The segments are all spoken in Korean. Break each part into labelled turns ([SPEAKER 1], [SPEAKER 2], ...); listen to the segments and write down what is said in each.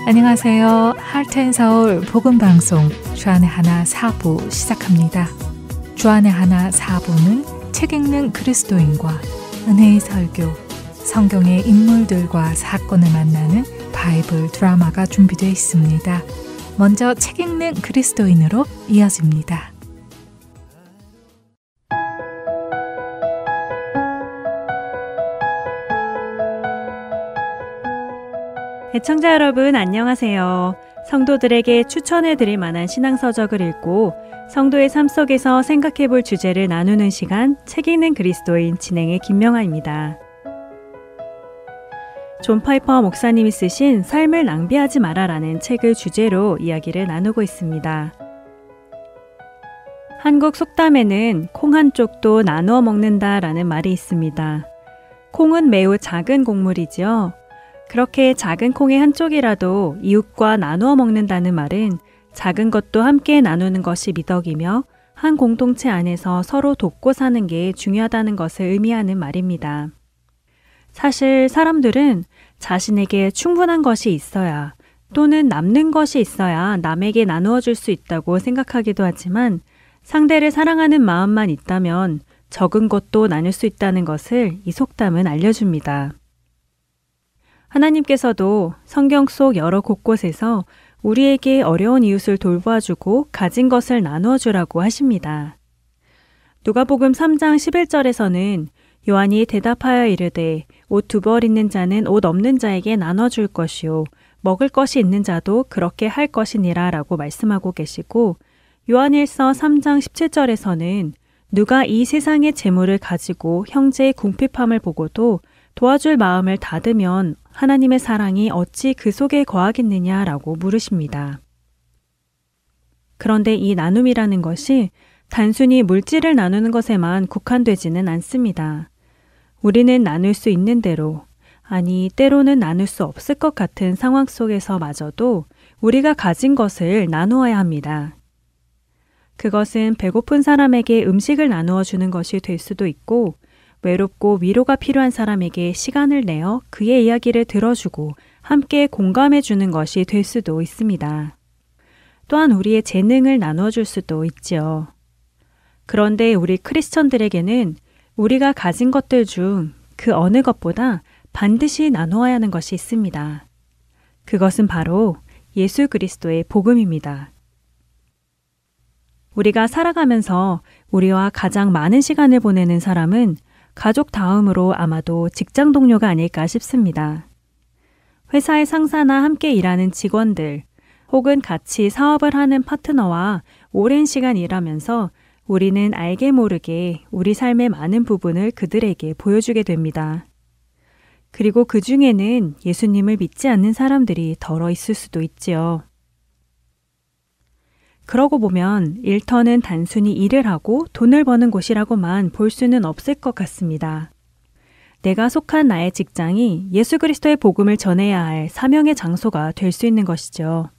[SPEAKER 1] 안녕하세요. 하트앤서울 복음방송 주안의 하나 4부 시작합니다. 주안의 하나 4부는 책 읽는 그리스도인과 은혜의 설교, 성경의 인물들과 사건을 만나는 바이블 드라마가 준비되어 있습니다. 먼저 책 읽는 그리스도인으로 이어집니다.
[SPEAKER 2] 애청자 여러분 안녕하세요. 성도들에게 추천해드릴 만한 신앙서적을 읽고 성도의 삶 속에서 생각해볼 주제를 나누는 시간 책 읽는 그리스도인 진행의 김명아입니다. 존 파이퍼 목사님이 쓰신 삶을 낭비하지 마라라는 책을 주제로 이야기를 나누고 있습니다. 한국 속담에는 콩 한 쪽도 나누어 먹는다라는 말이 있습니다. 콩은 매우 작은 곡물이지요. 그렇게 작은 콩의 한쪽이라도 이웃과 나누어 먹는다는 말은 작은 것도 함께 나누는 것이 미덕이며 한 공동체 안에서 서로 돕고 사는 게 중요하다는 것을 의미하는 말입니다. 사실 사람들은 자신에게 충분한 것이 있어야 또는 남는 것이 있어야 남에게 나누어 줄 수 있다고 생각하기도 하지만 상대를 사랑하는 마음만 있다면 적은 것도 나눌 수 있다는 것을 이 속담은 알려줍니다. 하나님께서도 성경 속 여러 곳곳에서 우리에게 어려운 이웃을 돌보아주고 가진 것을 나누어 주라고 하십니다. 누가복음 3장 11절에서는 요한이 대답하여 이르되 옷 두 벌 있는 자는 옷 없는 자에게 나눠줄 것이요 먹을 것이 있는 자도 그렇게 할 것이니라 라고 말씀하고 계시고 요한일서 3장 17절에서는 누가 이 세상의 재물을 가지고 형제의 궁핍함을 보고도 도와줄 마음을 닫으면 하나님의 사랑이 어찌 그 속에 거하겠느냐라고 물으십니다. 그런데 이 나눔이라는 것이 단순히 물질을 나누는 것에만 국한되지는 않습니다. 우리는 나눌 수 있는 대로, 아니 때로는 나눌 수 없을 것 같은 상황 속에서마저도 우리가 가진 것을 나누어야 합니다. 그것은 배고픈 사람에게 음식을 나누어 주는 것이 될 수도 있고 외롭고 위로가 필요한 사람에게 시간을 내어 그의 이야기를 들어주고 함께 공감해 주는 것이 될 수도 있습니다. 또한 우리의 재능을 나누어 줄 수도 있지요. 그런데 우리 크리스천들에게는 우리가 가진 것들 중 그 어느 것보다 반드시 나누어야 하는 것이 있습니다. 그것은 바로 예수 그리스도의 복음입니다. 우리가 살아가면서 우리와 가장 많은 시간을 보내는 사람은 가족 다음으로 아마도 직장 동료가 아닐까 싶습니다. 회사의 상사나 함께 일하는 직원들, 혹은 같이 사업을 하는 파트너와 오랜 시간 일하면서 우리는 알게 모르게 우리 삶의 많은 부분을 그들에게 보여주게 됩니다. 그리고 그 중에는 예수님을 믿지 않는 사람들이 덜어 있을 수도 있지요. 그러고 보면 일터는 단순히 일을 하고 돈을 버는 곳이라고만 볼 수는 없을 것 같습니다. 내가 속한 나의 직장이 예수 그리스도의 복음을 전해야 할 사명의 장소가 될 수 있는 것이죠.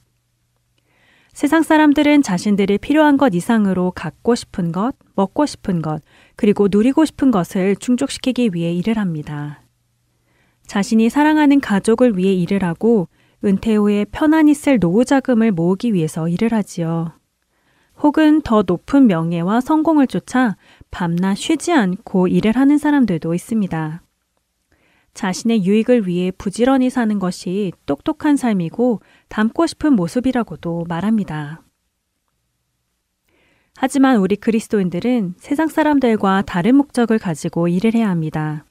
[SPEAKER 2] 세상 사람들은 자신들이 필요한 것 이상으로 갖고 싶은 것, 먹고 싶은 것, 그리고 누리고 싶은 것을 충족시키기 위해 일을 합니다. 자신이 사랑하는 가족을 위해 일을 하고 은퇴 후에 편안히 쓸 노후 자금을 모으기 위해서 일을 하지요. 혹은 더 높은 명예와 성공을 쫓아 밤낮 쉬지 않고 일을 하는 사람들도 있습니다. 자신의 유익을 위해 부지런히 사는 것이 똑똑한 삶이고 닮고 싶은 모습이라고도 말합니다. 하지만 우리 그리스도인들은 세상 사람들과 다른 목적을 가지고 일을 해야 합니다.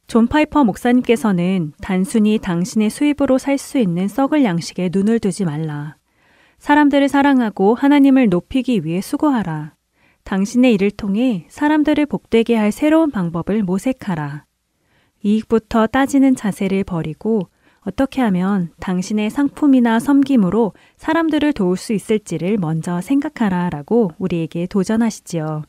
[SPEAKER 2] 존 파이퍼 목사님께서는 단순히 당신의 수입으로 살 수 있는 썩을 양식에 눈을 두지 말라. 사람들을 사랑하고 하나님을 높이기 위해 수고하라. 당신의 일을 통해 사람들을 복되게 할 새로운 방법을 모색하라. 이익부터 따지는 자세를 버리고 어떻게 하면 당신의 상품이나 섬김으로 사람들을 도울 수 있을지를 먼저 생각하라 라고 우리에게 도전하시지요.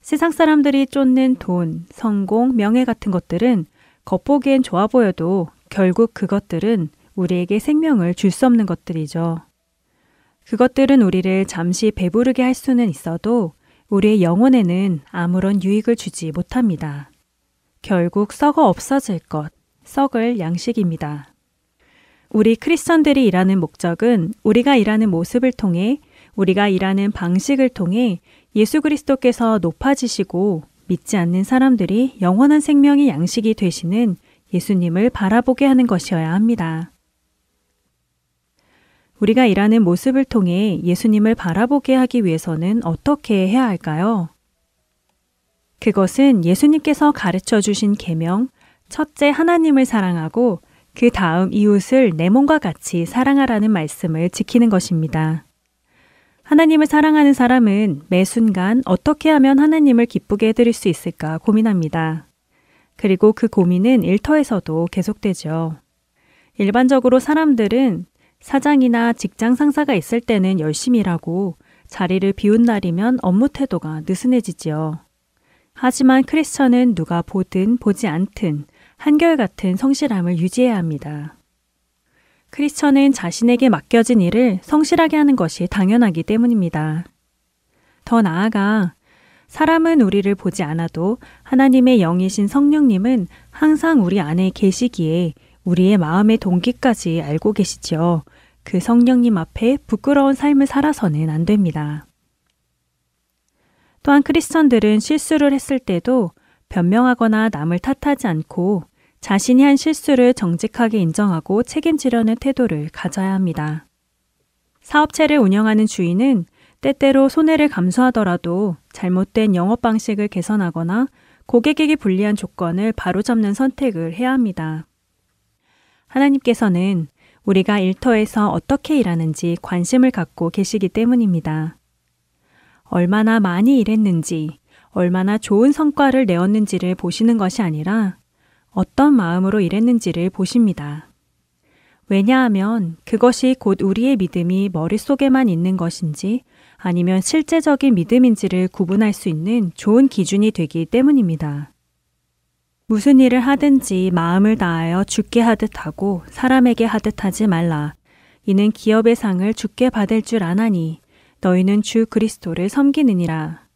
[SPEAKER 2] 세상 사람들이 쫓는 돈, 성공, 명예 같은 것들은 겉보기엔 좋아 보여도 결국 그것들은 우리에게 생명을 줄 수 없는 것들이죠. 그것들은 우리를 잠시 배부르게 할 수는 있어도 우리의 영혼에는 아무런 유익을 주지 못합니다. 결국 썩어 없어질 것, 썩을 양식입니다. 우리 크리스천들이 일하는 목적은 우리가 일하는 모습을 통해, 우리가 일하는 방식을 통해 예수 그리스도께서 높아지시고 믿지 않는 사람들이 영원한 생명의 양식이 되시는 예수님을 바라보게 하는 것이어야 합니다. 우리가 일하는 모습을 통해 예수님을 바라보게 하기 위해서는 어떻게 해야 할까요? 그것은 예수님께서 가르쳐 주신 계명, 첫째 하나님을 사랑하고 그 다음 이웃을 내 몸과 같이 사랑하라는 말씀을 지키는 것입니다. 하나님을 사랑하는 사람은 매 순간 어떻게 하면 하나님을 기쁘게 해드릴 수 있을까 고민합니다. 그리고 그 고민은 일터에서도 계속되죠. 일반적으로 사람들은 사장이나 직장 상사가 있을 때는 열심히 일하고 자리를 비운 날이면 업무 태도가 느슨해지지요. 하지만 크리스천은 누가 보든 보지 않든 한결같은 성실함을 유지해야 합니다. 크리스천은 자신에게 맡겨진 일을 성실하게 하는 것이 당연하기 때문입니다. 더 나아가 사람은 우리를 보지 않아도 하나님의 영이신 성령님은 항상 우리 안에 계시기에 우리의 마음의 동기까지 알고 계시죠. 그 성령님 앞에 부끄러운 삶을 살아서는 안 됩니다. 또한 크리스천들은 실수를 했을 때도 변명하거나 남을 탓하지 않고 자신이 한 실수를 정직하게 인정하고 책임지려는 태도를 가져야 합니다. 사업체를 운영하는 주인은 때때로 손해를 감수하더라도 잘못된 영업 방식을 개선하거나 고객에게 불리한 조건을 바로잡는 선택을 해야 합니다. 하나님께서는 우리가 일터에서 어떻게 일하는지 관심을 갖고 계시기 때문입니다. 얼마나 많이 일했는지, 얼마나 좋은 성과를 내었는지를 보시는 것이 아니라 어떤 마음으로 일했는지를 보십니다. 왜냐하면 그것이 곧 우리의 믿음이 머릿속에만 있는 것인지 아니면 실제적인 믿음인지를 구분할 수 있는 좋은 기준이 되기 때문입니다. 무슨 일을 하든지 마음을 다하여 주께 하듯 하고 사람에게 하듯 하지 말라. 이는 기업의 상을 주께 받을 줄 아나니 너희는 주 그리스도를 섬기느니라.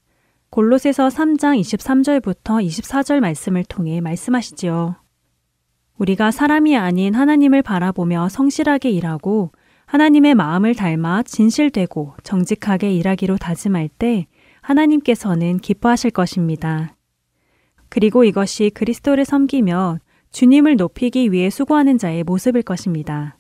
[SPEAKER 2] 골로새서 3장 23절부터 24절 말씀을 통해 말씀하시지요. 우리가 사람이 아닌 하나님을 바라보며 성실하게 일하고 하나님의 마음을 닮아 진실되고 정직하게 일하기로 다짐할 때 하나님께서는 기뻐하실 것입니다. 그리고 이것이 그리스도를 섬기며 주님을 높이기 위해 수고하는 자의 모습일 것입니다.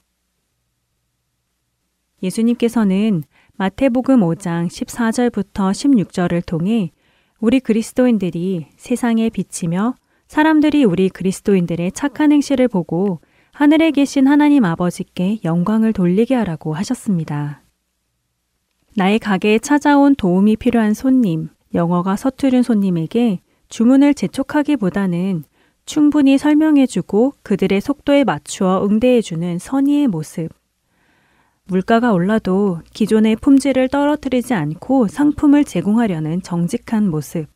[SPEAKER 2] 예수님께서는 마태복음 5장 14절부터 16절을 통해 우리 그리스도인들이 세상에 비치며 사람들이 우리 그리스도인들의 착한 행실을 보고 하늘에 계신 하나님 아버지께 영광을 돌리게 하라고 하셨습니다. 나의 가게에 찾아온 도움이 필요한 손님, 영어가 서투른 손님에게 주문을 재촉하기보다는 충분히 설명해주고 그들의 속도에 맞추어 응대해주는 선의의 모습. 물가가 올라도 기존의 품질을 떨어뜨리지 않고 상품을 제공하려는 정직한 모습.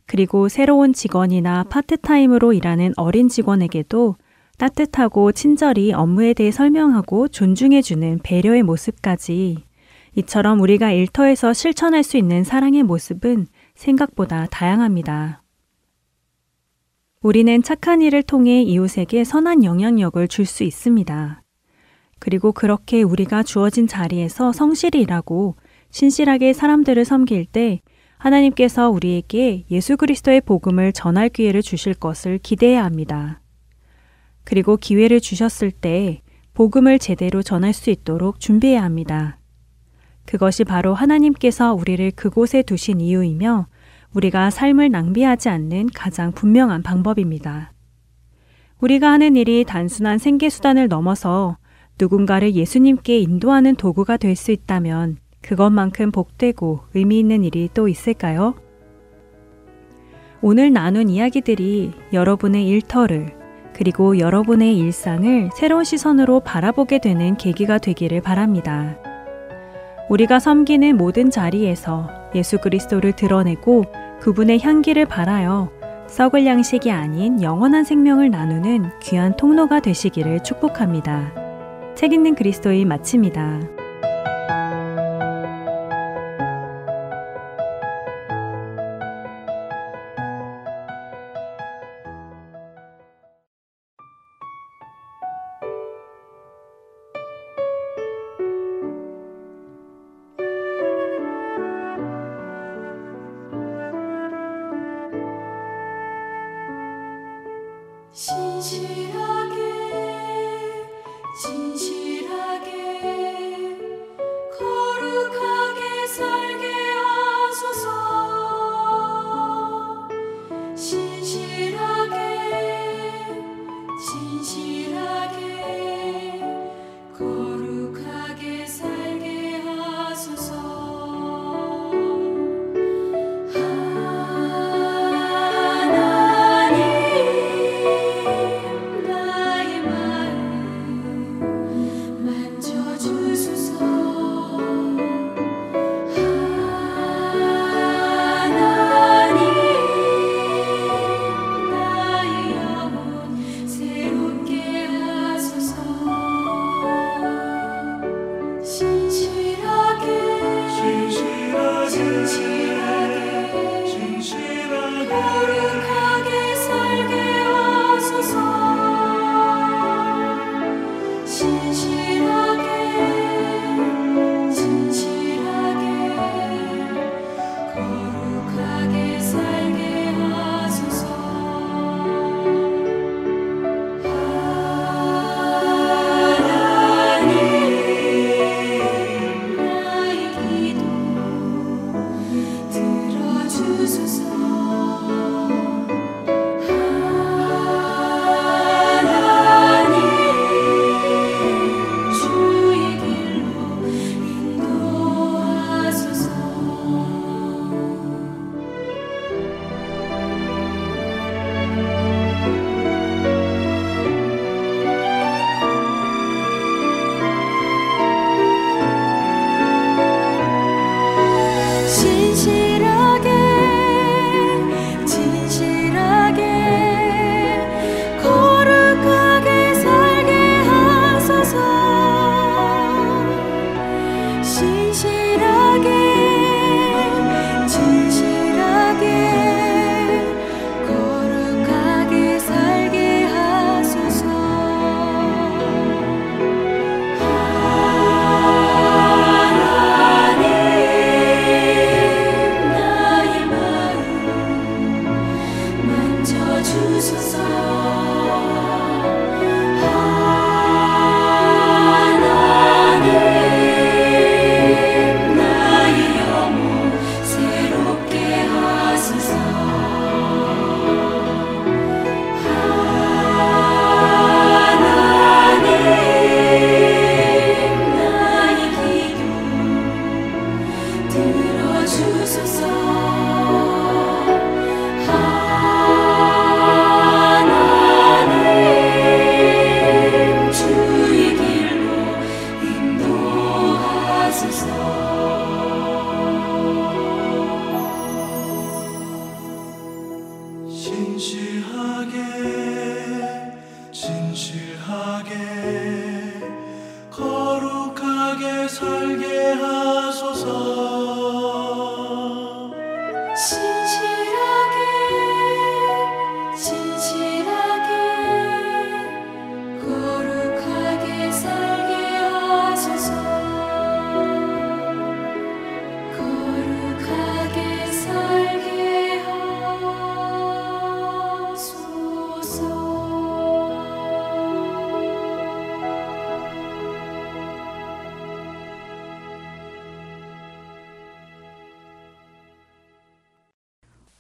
[SPEAKER 2] 그리고 새로운 직원이나 파트타임으로 일하는 어린 직원에게도 따뜻하고 친절히 업무에 대해 설명하고 존중해주는 배려의 모습까지 이처럼 우리가 일터에서 실천할 수 있는 사랑의 모습은 생각보다 다양합니다. 우리는 착한 일을 통해 이웃에게 선한 영향력을 줄 수 있습니다. 그리고 그렇게 우리가 주어진 자리에서 성실히 일하고 신실하게 사람들을 섬길 때 하나님께서 우리에게 예수 그리스도의 복음을 전할 기회를 주실 것을 기대해야 합니다. 그리고 기회를 주셨을 때 복음을 제대로 전할 수 있도록 준비해야 합니다. 그것이 바로 하나님께서 우리를 그곳에 두신 이유이며 우리가 삶을 낭비하지 않는 가장 분명한 방법입니다. 우리가 하는 일이 단순한 생계수단을 넘어서 누군가를 예수님께 인도하는 도구가 될 수 있다면 그것만큼 복되고 의미 있는 일이 또 있을까요? 오늘 나눈 이야기들이 여러분의 일터를 그리고 여러분의 일상을 새로운 시선으로 바라보게 되는 계기가 되기를 바랍니다. 우리가 섬기는 모든 자리에서 예수 그리스도를 드러내고 그분의 향기를 발하여 썩을 양식이 아닌 영원한 생명을 나누는 귀한 통로가 되시기를 축복합니다. 책 읽는 그리스도인 마칩니다.
[SPEAKER 3] 신실하게 진실하게 거룩하게 살게 하소서. 신실하게 진실하게 거룩하게 살게 하소서.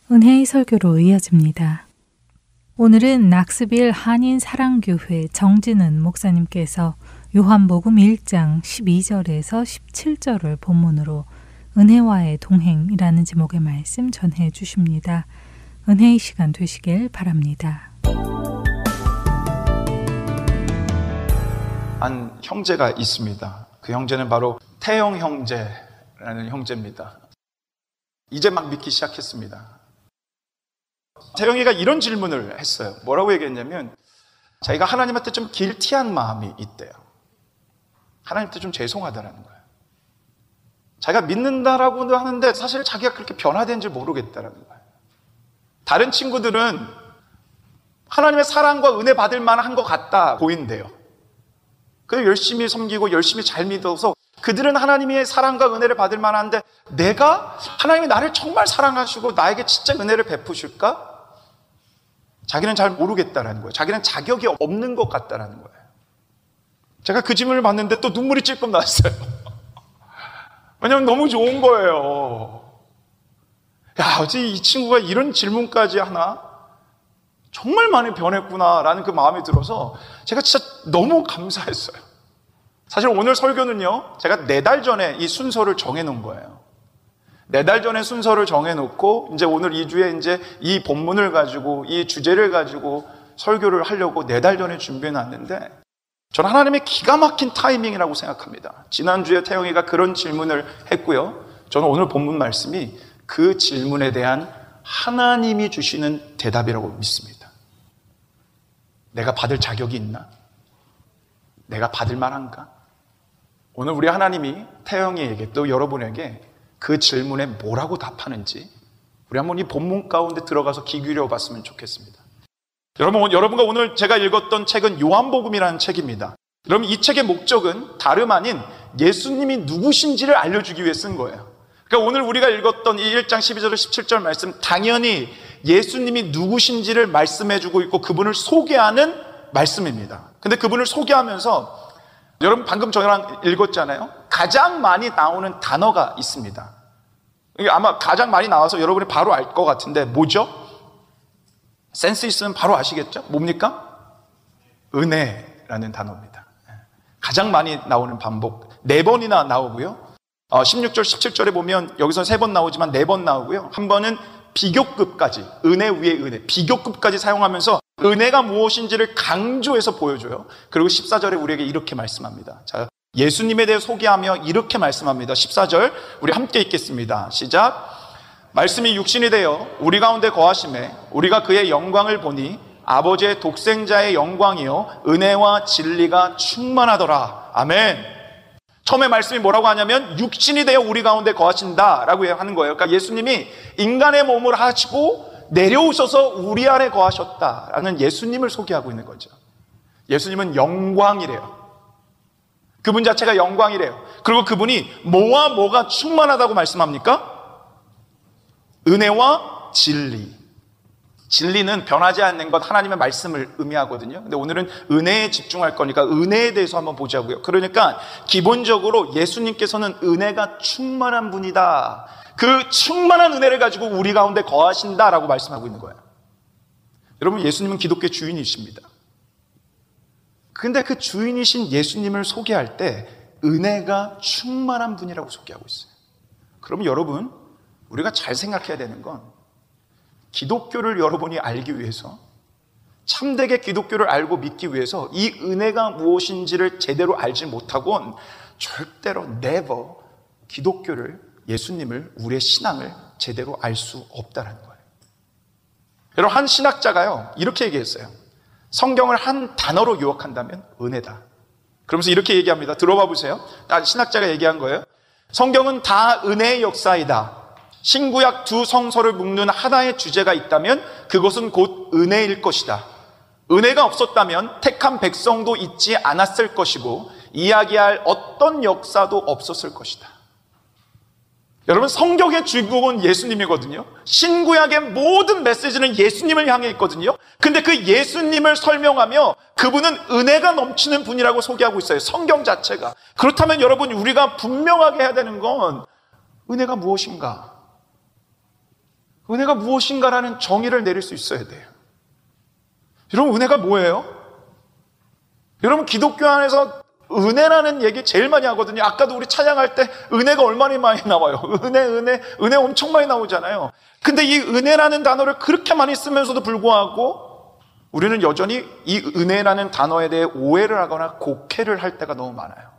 [SPEAKER 1] 은혜의 설교로 이어집니다. 오늘은 낙스빌 한인사랑교회 정진은 목사님께서 요한복음 1장 12절에서 17절을 본문으로 은혜와의 동행이라는 제목의 말씀 전해 주십니다. 은혜의 시간 되시길 바랍니다.
[SPEAKER 4] 한 형제가 있습니다. 그 형제는 바로 태영 형제라는 형제입니다. 이제 막 믿기 시작했습니다. 태영이가 이런 질문을 했어요. 뭐라고 얘기했냐면 자기가 하나님한테 좀 길티한 마음이 있대요. 하나님한테 좀 죄송하다라는 거예요. 자기가 믿는다라고도 하는데 사실 자기가 그렇게 변화된지 모르겠다라는 거예요. 다른 친구들은 하나님의 사랑과 은혜 받을 만한 것 같다 보인대요. 그래서 열심히 섬기고 열심히 잘 믿어서 그들은 하나님의 사랑과 은혜를 받을 만한데 내가 하나님이 나를 정말 사랑하시고 나에게 진짜 은혜를 베푸실까? 자기는 잘 모르겠다라는 거예요. 자기는 자격이 없는 것 같다라는 거예요. 제가 그 질문을 봤는데 또 눈물이 찔끔 났어요. 왜냐하면 너무 좋은 거예요. 야, 어째 이 친구가 이런 질문까지 하나? 정말 많이 변했구나라는 그 마음이 들어서 제가 진짜 너무 감사했어요. 사실 오늘 설교는요, 제가 4달 전에 이 순서를 정해놓은 거예요. 4달 전에 순서를 정해놓고 이제 오늘 2주에 이제 이 본문을 가지고 이 주제를 가지고 설교를 하려고 4달 전에 준비해놨는데 저는 하나님의 기가 막힌 타이밍이라고 생각합니다. 지난주에 태영이가 그런 질문을 했고요. 저는 오늘 본문 말씀이 그 질문에 대한 하나님이 주시는 대답이라고 믿습니다. 내가 받을 자격이 있나? 내가 받을 만한가? 오늘 우리 하나님이 태영이에게 또 여러분에게 그 질문에 뭐라고 답하는지 우리 한번 이 본문 가운데 들어가서 귀 기울여 봤으면 좋겠습니다. 여러분과 오늘 제가 읽었던 책은 요한복음이라는 책입니다. 여러분, 이 책의 목적은 다름 아닌 예수님이 누구신지를 알려주기 위해 쓴 거예요. 그러니까 오늘 우리가 읽었던 이 1장 12절 17절 말씀, 당연히 예수님이 누구신지를 말씀해주고 있고 그분을 소개하는 말씀입니다. 근데 그분을 소개하면서 여러분 방금 저랑 읽었잖아요. 가장 많이 나오는 단어가 있습니다. 이게 아마 가장 많이 나와서 여러분이 바로 알 것 같은데 뭐죠? 센스 있으면 바로 아시겠죠? 뭡니까? 은혜라는 단어입니다. 가장 많이 나오는 반복 4번이나 나오고요. 16절 17절에 보면 여기서 3번 나오지만 4번 나오고요. 한 번은 비교급까지, 은혜 위에 은혜, 비교급까지 사용하면서 은혜가 무엇인지를 강조해서 보여줘요. 그리고 14절에 우리에게 이렇게 말씀합니다. 자, 예수님에 대해 소개하며 이렇게 말씀합니다. 14절 우리 함께 읽겠습니다. 시작. 말씀이 육신이 되어 우리 가운데 거하심에 우리가 그의 영광을 보니 아버지의 독생자의 영광이요 은혜와 진리가 충만하더라. 아멘. 처음에 말씀이 뭐라고 하냐면 육신이 되어 우리 가운데 거하신다라고 하는 거예요. 그러니까 예수님이 인간의 몸을 하시고 내려오셔서 우리 안에 거하셨다라는 예수님을 소개하고 있는 거죠. 예수님은 영광이래요. 그분 자체가 영광이래요. 그리고 그분이 뭐와 뭐가 충만하다고 말씀합니까? 은혜와 진리. 진리는 변하지 않는 것, 하나님의 말씀을 의미하거든요. 근데 오늘은 은혜에 집중할 거니까 은혜에 대해서 한번 보자고요. 그러니까 기본적으로 예수님께서는 은혜가 충만한 분이다. 그 충만한 은혜를 가지고 우리 가운데 거하신다라고 말씀하고 있는 거예요. 여러분, 예수님은 기독교의 주인이십니다. 근데 그 주인이신 예수님을 소개할 때 은혜가 충만한 분이라고 소개하고 있어요. 그러면 여러분, 우리가 잘 생각해야 되는 건 기독교를 여러분이 알기 위해서, 참되게 기독교를 알고 믿기 위해서 이 은혜가 무엇인지를 제대로 알지 못하고는 절대로 never 기독교를, 예수님을, 우리의 신앙을 제대로 알 수 없다는 거예요. 여러분, 한 신학자가요 이렇게 얘기했어요. 성경을 한 단어로 요약한다면 은혜다. 그러면서 이렇게 얘기합니다. 들어봐 보세요. 신학자가 얘기한 거예요. 성경은 다 은혜의 역사이다. 신구약 두 성서를 묶는 하나의 주제가 있다면 그것은 곧 은혜일 것이다. 은혜가 없었다면 택한 백성도 있지 않았을 것이고 이야기할 어떤 역사도 없었을 것이다. 여러분, 성경의 주인공은 예수님이거든요. 신구약의 모든 메시지는 예수님을 향해 있거든요. 근데 그 예수님을 설명하며 그분은 은혜가 넘치는 분이라고 소개하고 있어요. 성경 자체가. 그렇다면 여러분, 우리가 분명하게 해야 되는 건 은혜가 무엇인가? 은혜가 무엇인가라는 정의를 내릴 수 있어야 돼요. 여러분, 은혜가 뭐예요? 여러분, 기독교 안에서 은혜라는 얘기 제일 많이 하거든요. 아까도 우리 찬양할 때 은혜가 얼마나 많이 나와요. 은혜 엄청 많이 나오잖아요. 근데 이 은혜라는 단어를 그렇게 많이 쓰면서도 불구하고 우리는 여전히 이 은혜라는 단어에 대해 오해를 하거나 곡해를 할 때가 너무 많아요.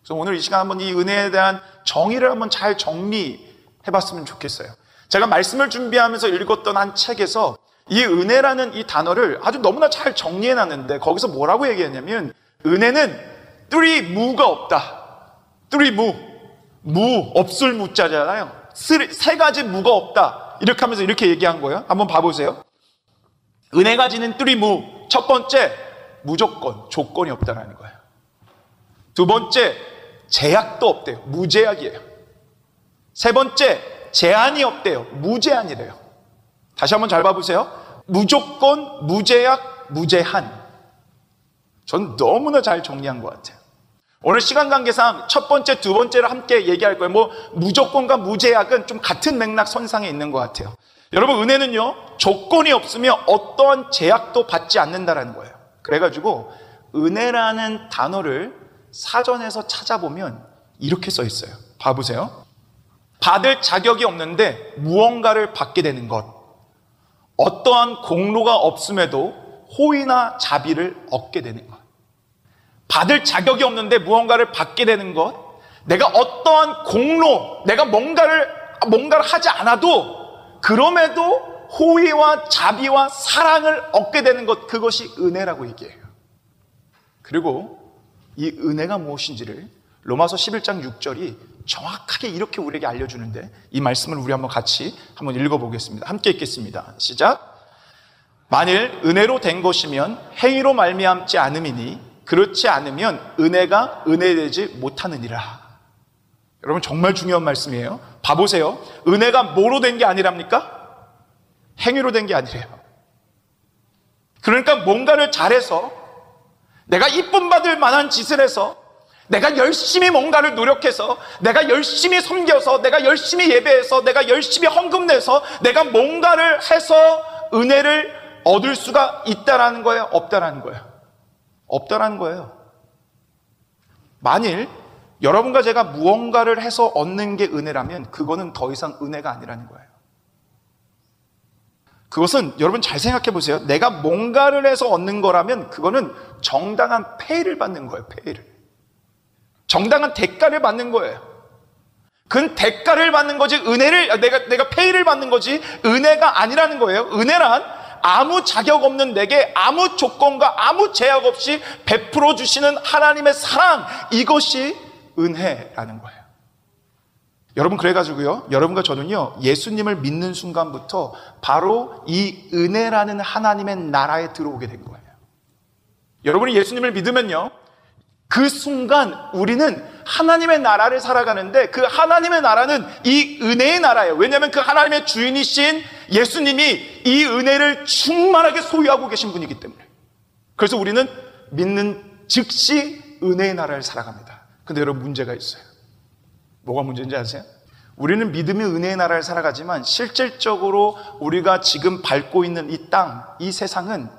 [SPEAKER 4] 그래서 오늘 이 시간 한번 이 은혜에 대한 정의를 한번 잘 정리해봤으면 좋겠어요. 제가 말씀을 준비하면서 읽었던 한 책에서 이 은혜라는 이 단어를 아주 너무나 잘 정리해놨는데 거기서 뭐라고 얘기했냐면 은혜는 뚜리 무가 없다. 뚜리 무 없을 무자잖아요. 세 가지 무가 없다. 이렇게 하면서 이렇게 얘기한 거예요. 한번 봐보세요. 은혜가 지닌 뚜리 무. 첫 번째, 무조건, 조건이 없다는 거예요. 두 번째, 제약도 없대요. 무제약이에요. 세 번째, 제한이 없대요. 무제한이래요. 다시 한번 잘 봐보세요. 무조건, 무제약, 무제한. 전 너무나 잘 정리한 것 같아요. 오늘 시간 관계상 첫 번째, 두 번째를 함께 얘기할 거예요. 무조건과 무제약은 좀 같은 맥락 선상에 있는 것 같아요. 여러분, 은혜는요, 조건이 없으면 어떠한 제약도 받지 않는다라는 거예요. 그래가지고 은혜라는 단어를 사전에서 찾아보면 이렇게 써 있어요. 봐보세요. 받을 자격이 없는데 무언가를 받게 되는 것. 어떠한 공로가 없음에도 호의나 자비를 얻게 되는 것. 받을 자격이 없는데 무언가를 받게 되는 것. 내가 어떠한 공로, 내가 뭔가를 하지 않아도 그럼에도 호의와 자비와 사랑을 얻게 되는 것. 그것이 은혜라고 얘기해요. 그리고 이 은혜가 무엇인지를 로마서 11장 6절이 정확하게 이렇게 우리에게 알려주는데, 이 말씀을 우리 한번 같이 한번 읽어보겠습니다. 함께 읽겠습니다. 시작. 만일 은혜로 된 것이면 행위로 말미암지 않음이니 그렇지 않으면 은혜가 은혜되지 못하느니라. 여러분, 정말 중요한 말씀이에요. 봐보세요. 은혜가 뭐로 된 게 아니랍니까? 행위로 된 게 아니래요. 그러니까 뭔가를 잘해서, 내가 이쁨 받을 만한 짓을 해서, 내가 열심히 뭔가를 노력해서, 내가 열심히 섬겨서, 내가 열심히 예배해서, 내가 열심히 헌금 내서, 내가 뭔가를 해서 은혜를 얻을 수가 있다라는 거예요? 없다라는 거예요? 없다라는 거예요. 만일 여러분과 제가 무언가를 해서 얻는 게 은혜라면 그거는 더 이상 은혜가 아니라는 거예요. 그것은 여러분 잘 생각해 보세요. 내가 뭔가를 해서 얻는 거라면 그거는 정당한 페이를 받는 거예요. 페이를. 정당한 대가를 받는 거예요. 그건 대가를 받는 거지 은혜를, 내가 페이를 받는 거지 은혜가 아니라는 거예요. 은혜란 아무 자격 없는 내게 아무 조건과 아무 제약 없이 베풀어 주시는 하나님의 사랑, 이것이 은혜라는 거예요. 여러분, 그래가지고요, 여러분과 저는요, 예수님을 믿는 순간부터 바로 이 은혜라는 하나님의 나라에 들어오게 된 거예요. 여러분이 예수님을 믿으면요, 그 순간 우리는 하나님의 나라를 살아가는데, 그 하나님의 나라는 이 은혜의 나라예요. 왜냐하면 그 하나님의 주인이신 예수님이 이 은혜를 충만하게 소유하고 계신 분이기 때문에. 그래서 우리는 믿는 즉시 은혜의 나라를 살아갑니다. 근데 여러분, 문제가 있어요. 뭐가 문제인지 아세요? 우리는 믿음의 은혜의 나라를 살아가지만 실질적으로 우리가 지금 밟고 있는 이 땅, 이 세상은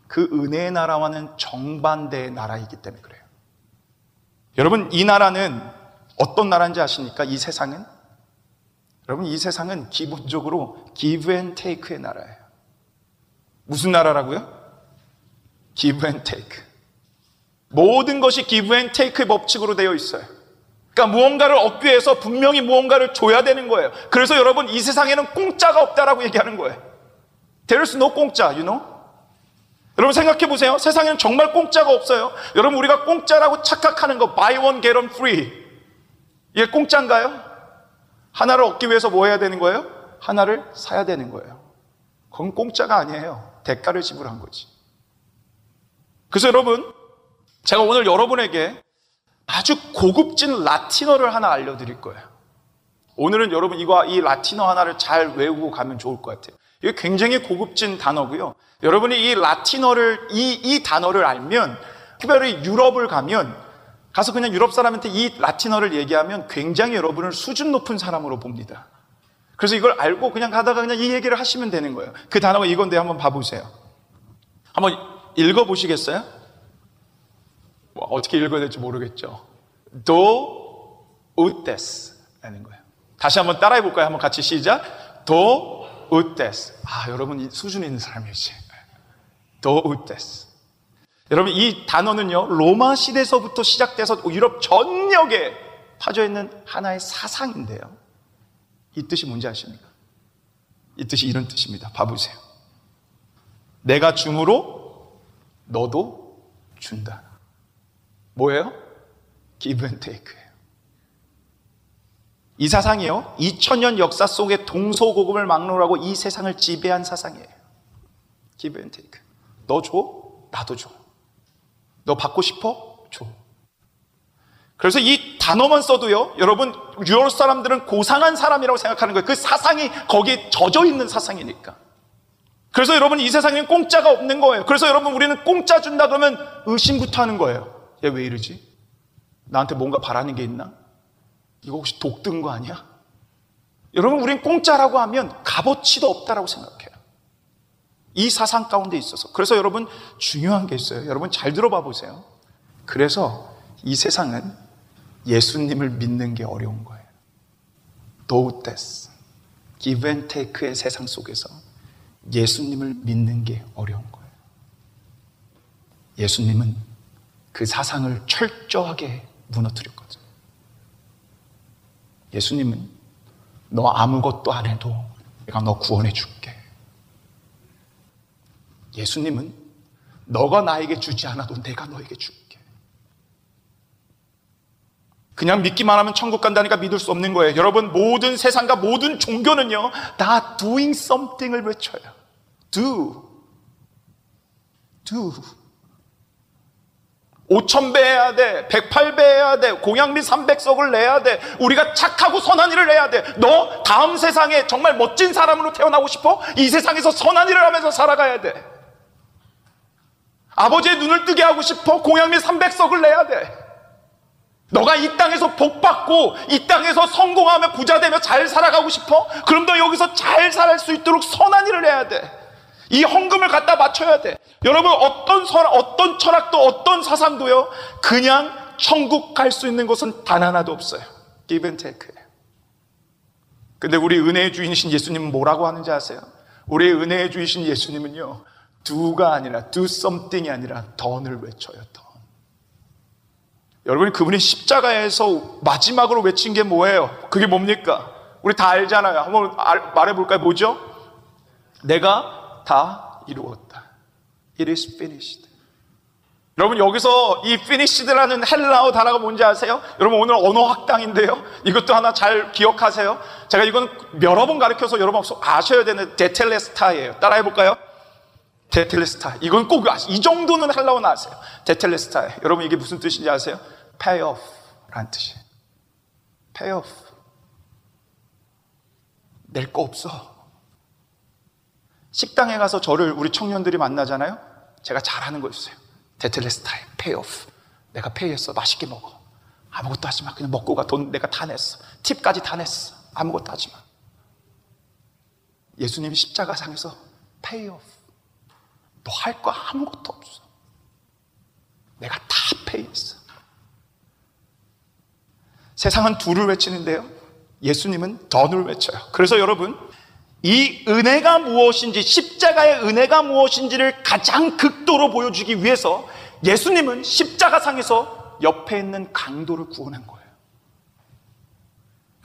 [SPEAKER 4] 그 은혜의 나라와는 정반대의 나라이기 때문에 그래요. 여러분, 이 나라는 어떤 나라인지 아십니까? 이 세상은? 여러분, 이 세상은 기본적으로 give and take의 나라예요. 무슨 나라라고요? give and take. 모든 것이 give and take의 법칙으로 되어 있어요. 그러니까 무언가를 얻기 위해서 분명히 무언가를 줘야 되는 거예요. 그래서 여러분, 이 세상에는 공짜가 없다라고 얘기하는 거예요. There's no 공짜, you know? 여러분, 생각해 보세요. 세상에는 정말 공짜가 없어요. 여러분, 우리가 공짜라고 착각하는 거, buy one get one free, 이게 공짜인가요? 하나를 얻기 위해서 뭐 해야 되는 거예요? 하나를 사야 되는 거예요. 그건 공짜가 아니에요. 대가를 지불한 거지. 그래서 여러분, 제가 오늘 여러분에게 아주 고급진 라틴어를 하나 알려드릴 거예요. 오늘은 여러분 이 라틴어 하나를 잘 외우고 가면 좋을 것 같아요. 이게 굉장히 고급진 단어고요. 여러분이 이 라틴어를, 이 단어를 알면, 특별히 유럽을 가서 그냥 유럽 사람한테 이 라틴어를 얘기하면 굉장히 여러분을 수준 높은 사람으로 봅니다. 그래서 이걸 알고 그냥 가다가 그냥 이 얘기를 하시면 되는 거예요. 그 단어가 이건데 한번 봐보세요. 한번 읽어보시겠어요? 어떻게 읽어야 될지 모르겠죠. Do utes 라는 거예요. 다시 한번 따라해 볼까요? 한번 같이 시작. Do utes. 여러분 이 수준 있는 사람이지. Do utes. 여러분, 이 단어는요, 로마 시대에서부터 시작돼서 유럽 전역에 퍼져 있는 하나의 사상인데요. 이 뜻이 뭔지 아십니까? 이 뜻이 이런 뜻입니다. 봐보세요. 내가 줌으로 너도 준다. 뭐예요? give and take예요. 이 사상이요, 2000년 역사 속에 동서고금을 막론하고 이 세상을 지배한 사상이에요. give and take. 너 줘, 나도 줘. 너 받고 싶어? 줘. 그래서 이 단어만 써도요, 여러분, 유럽 사람들은 고상한 사람이라고 생각하는 거예요. 그 사상이 거기에 젖어 있는 사상이니까. 그래서 여러분 이 세상엔 공짜가 없는 거예요. 그래서 여러분 우리는 공짜 준다 그러면 의심부터 하는 거예요. 얘 왜 이러지? 나한테 뭔가 바라는 게 있나? 이거 혹시 독 든 거 아니야? 여러분 우린 공짜라고 하면 값어치도 없다라고 생각해요. 이 사상 가운데 있어서. 그래서 여러분 중요한 게 있어요. 여러분 잘 들어봐 보세요. 그래서 이 세상은 예수님을 믿는 게 어려운 거예요. 도우테스, give and take의 세상 속에서 예수님을 믿는 게 어려운 거예요. 예수님은 그 사상을 철저하게 무너뜨렸거든요. 예수님은 너 아무것도 안 해도 내가 너 구원해 줄게. 예수님은 너가 나에게 주지 않아도 내가 너에게 줄게. 그냥 믿기만 하면 천국 간다니까 믿을 수 없는 거예요. 여러분 모든 세상과 모든 종교는요 다 doing something을 외쳐요. Do 5,000배 해야 돼, 108배 해야 돼, 공양미 300석을 내야 돼, 우리가 착하고 선한 일을 해야 돼. 너 다음 세상에 정말 멋진 사람으로 태어나고 싶어? 이 세상에서 선한 일을 하면서 살아가야 돼. 아버지의 눈을 뜨게 하고 싶어? 공양미 300석을 내야 돼. 너가 이 땅에서 복받고 이 땅에서 성공하며 부자 되며 잘 살아가고 싶어? 그럼 너 여기서 잘 살 수 있도록 선한 일을 해야 돼. 이 헌금을 갖다 맞춰야 돼. 여러분 어떤 철학도 어떤 사상도요 그냥 천국 갈 수 있는 곳은 단 하나도 없어요. Give and take예요. 근데 우리 은혜의 주인이신 예수님은 뭐라고 하는지 아세요? 우리 은혜의 주인이신 예수님은요 do가 아니라 do something이 아니라 done을 외쳐요. don. 여러분 그분이 십자가에서 마지막으로 외친 게 뭐예요? 그게 뭡니까? 우리 다 알잖아요. 한번 말해볼까요? 뭐죠? 내가 다 이루었다. It is finished. 여러분 여기서 이 finished라는 헬라어 단어가 뭔지 아세요? 여러분 오늘 언어 학당인데요. 이것도 하나 잘 기억하세요. 제가 이건 여러 번 가르쳐서 여러분 아셔야 되는 데텔레스타예요. 따라해 볼까요? 데텔레스타. 이건 꼭 이 정도는 헬라어는 아세요. 데텔레스타예요. 여러분 이게 무슨 뜻인지 아세요? pay off라는 뜻이에요. pay off. 낼 거 없어. 식당에 가서 저를 우리 청년들이 만나잖아요. 제가 잘하는 거 있어요. 데텔레스타이, 페이오프. 내가 페이했어. 맛있게 먹어. 아무것도 하지 마. 그냥 먹고 가. 돈 내가 다 냈어. 팁까지 다 냈어. 아무것도 하지 마. 예수님이 십자가상에서 페이오프. 너 할 거 아무것도 없어. 내가 다 페이했어. 세상은 둘을 외치는데요. 예수님은 던을 외쳐요. 그래서 여러분 이 은혜가 무엇인지, 십자가의 은혜가 무엇인지를 가장 극도로 보여주기 위해서 예수님은 십자가상에서 옆에 있는 강도를 구원한 거예요.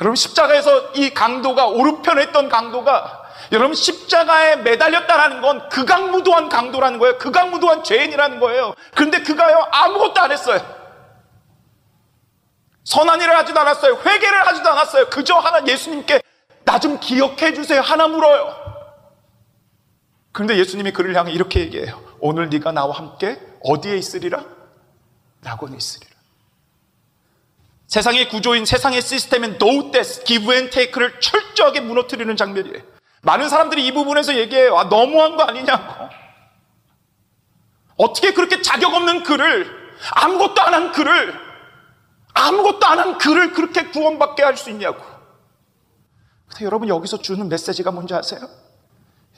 [SPEAKER 4] 여러분 십자가에서 이 강도가, 오른편에 있던 강도가 여러분 십자가에 매달렸다는 건 극악무도한 강도라는 거예요. 극악무도한 죄인이라는 거예요. 그런데 그가요 아무것도 안 했어요. 선한 일을 하지도 않았어요. 회개를 하지도 않았어요. 그저 하나 예수님께 나 좀 기억해 주세요 하나 물어요. 그런데 예수님이 그를 향해 이렇게 얘기해요. 오늘 네가 나와 함께 어디에 있으리라? 낙원에 있으리라. 세상의 구조인, 세상의 시스템인 도우데스, give and take를 철저하게 무너뜨리는 장면이에요. 많은 사람들이 이 부분에서 얘기해요. 아, 너무한 거 아니냐고. 어떻게 그렇게 자격 없는 그를, 아무것도 안 한 그를 그렇게 구원받게 할 수 있냐고. 근데 여러분 여기서 주는 메시지가 뭔지 아세요?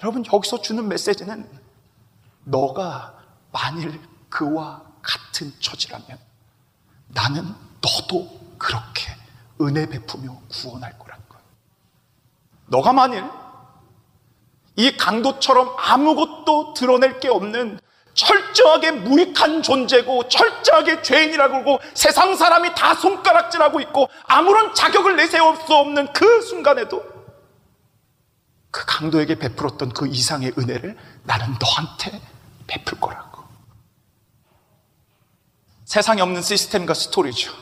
[SPEAKER 4] 여러분 여기서 주는 메시지는 너가 만일 그와 같은 처지라면 나는 너도 그렇게 은혜 베푸며 구원할 거라는 거예요. 너가 만일 이 강도처럼 아무것도 드러낼 게 없는 철저하게 무익한 존재고 철저하게 죄인이라고 그러고 세상 사람이 다 손가락질하고 있고 아무런 자격을 내세울 수 없는 그 순간에도 그 강도에게 베풀었던 그 이상의 은혜를 나는 너한테 베풀 거라고. 세상에 없는 시스템과 스토리죠.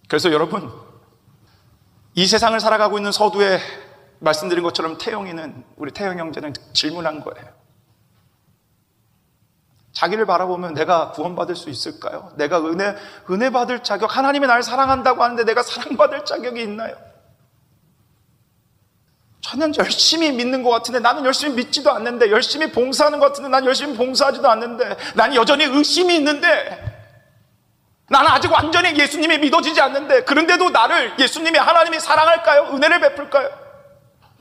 [SPEAKER 4] 그래서 여러분 이 세상을 살아가고 있는 서두에 말씀드린 것처럼 우리 태영 형제는 질문한 거예요. 자기를 바라보면 내가 구원받을 수 있을까요? 내가 은혜 받을 자격, 하나님이 나를 사랑한다고 하는데 내가 사랑받을 자격이 있나요? 저는 열심히 믿는 것 같은데 나는 열심히 믿지도 않는데, 열심히 봉사하는 것 같은데 나는 열심히 봉사하지도 않는데, 난 여전히 의심이 있는데, 나는 아직 완전히 예수님이 믿어지지 않는데, 그런데도 나를 예수님이, 하나님이 사랑할까요? 은혜를 베풀까요?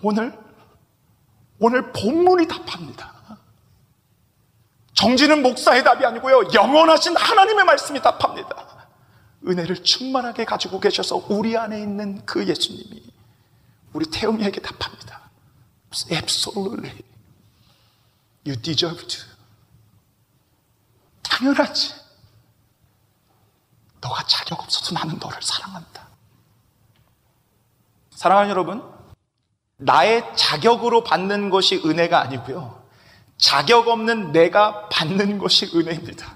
[SPEAKER 4] 오늘 본문이 답합니다. 정지는 목사의 답이 아니고요, 영원하신 하나님의 말씀이 답합니다. 은혜를 충만하게 가지고 계셔서 우리 안에 있는 그 예수님이 우리 태영이에게 답합니다. Absolutely. You deserve to. 당연하지. 너가 자격 없어서 나는 너를 사랑한다. 사랑하는 여러분, 나의 자격으로 받는 것이 은혜가 아니고요, 자격 없는 내가 받는 것이 은혜입니다.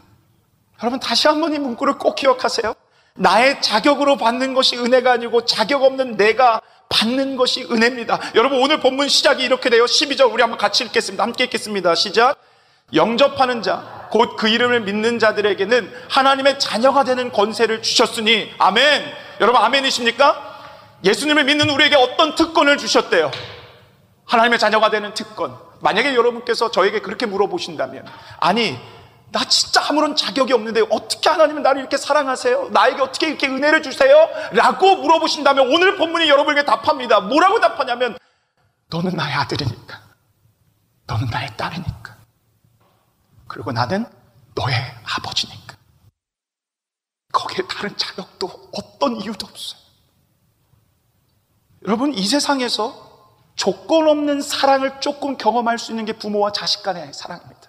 [SPEAKER 4] 여러분, 다시 한번 이 문구를 꼭 기억하세요. 나의 자격으로 받는 것이 은혜가 아니고 자격 없는 내가 받는 것이 은혜입니다. 여러분, 오늘 본문 시작이 이렇게 돼요. 12절 우리 한번 같이 읽겠습니다. 함께 읽겠습니다. 시작. 영접하는 자, 곧 그 이름을 믿는 자들에게는 하나님의 자녀가 되는 권세를 주셨으니. 아멘. 여러분, 아멘이십니까? 예수님을 믿는 우리에게 어떤 특권을 주셨대요? 하나님의 자녀가 되는 특권. 만약에 여러분께서 저에게 그렇게 물어보신다면, 아니, 나 진짜 아무런 자격이 없는데 어떻게 하나님은 나를 이렇게 사랑하세요? 나에게 어떻게 이렇게 은혜를 주세요? 라고 물어보신다면 오늘 본문이 여러분에게 답합니다. 뭐라고 답하냐면, 너는 나의 아들이니까, 너는 나의 딸이니까, 그리고 나는 너의 아버지니까. 거기에 다른 자격도 어떤 이유도 없어요. 여러분, 이 세상에서 조건 없는 사랑을 조금 경험할 수 있는 게 부모와 자식 간의 사랑입니다.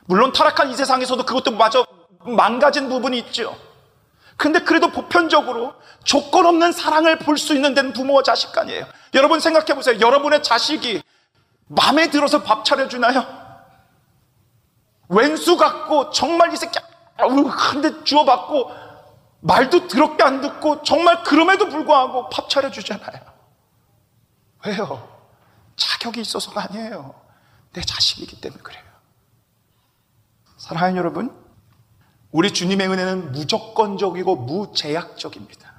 [SPEAKER 4] 물론 타락한 이 세상에서도 그것도 마저 망가진 부분이 있죠. 그런데 그래도 보편적으로 조건 없는 사랑을 볼 수 있는 데는 부모와 자식 간이에요. 여러분 생각해 보세요. 여러분의 자식이 마음에 들어서 밥 차려주나요? 왼수 같고 정말 이 새끼 한 대 주워받고 말도 더럽게 안 듣고 정말 그럼에도 불구하고 밥 차려주잖아요. 왜요? 자격이 있어서가 아니에요. 내 자식이기 때문에 그래요. 사랑하는 여러분, 우리 주님의 은혜는 무조건적이고 무제약적입니다.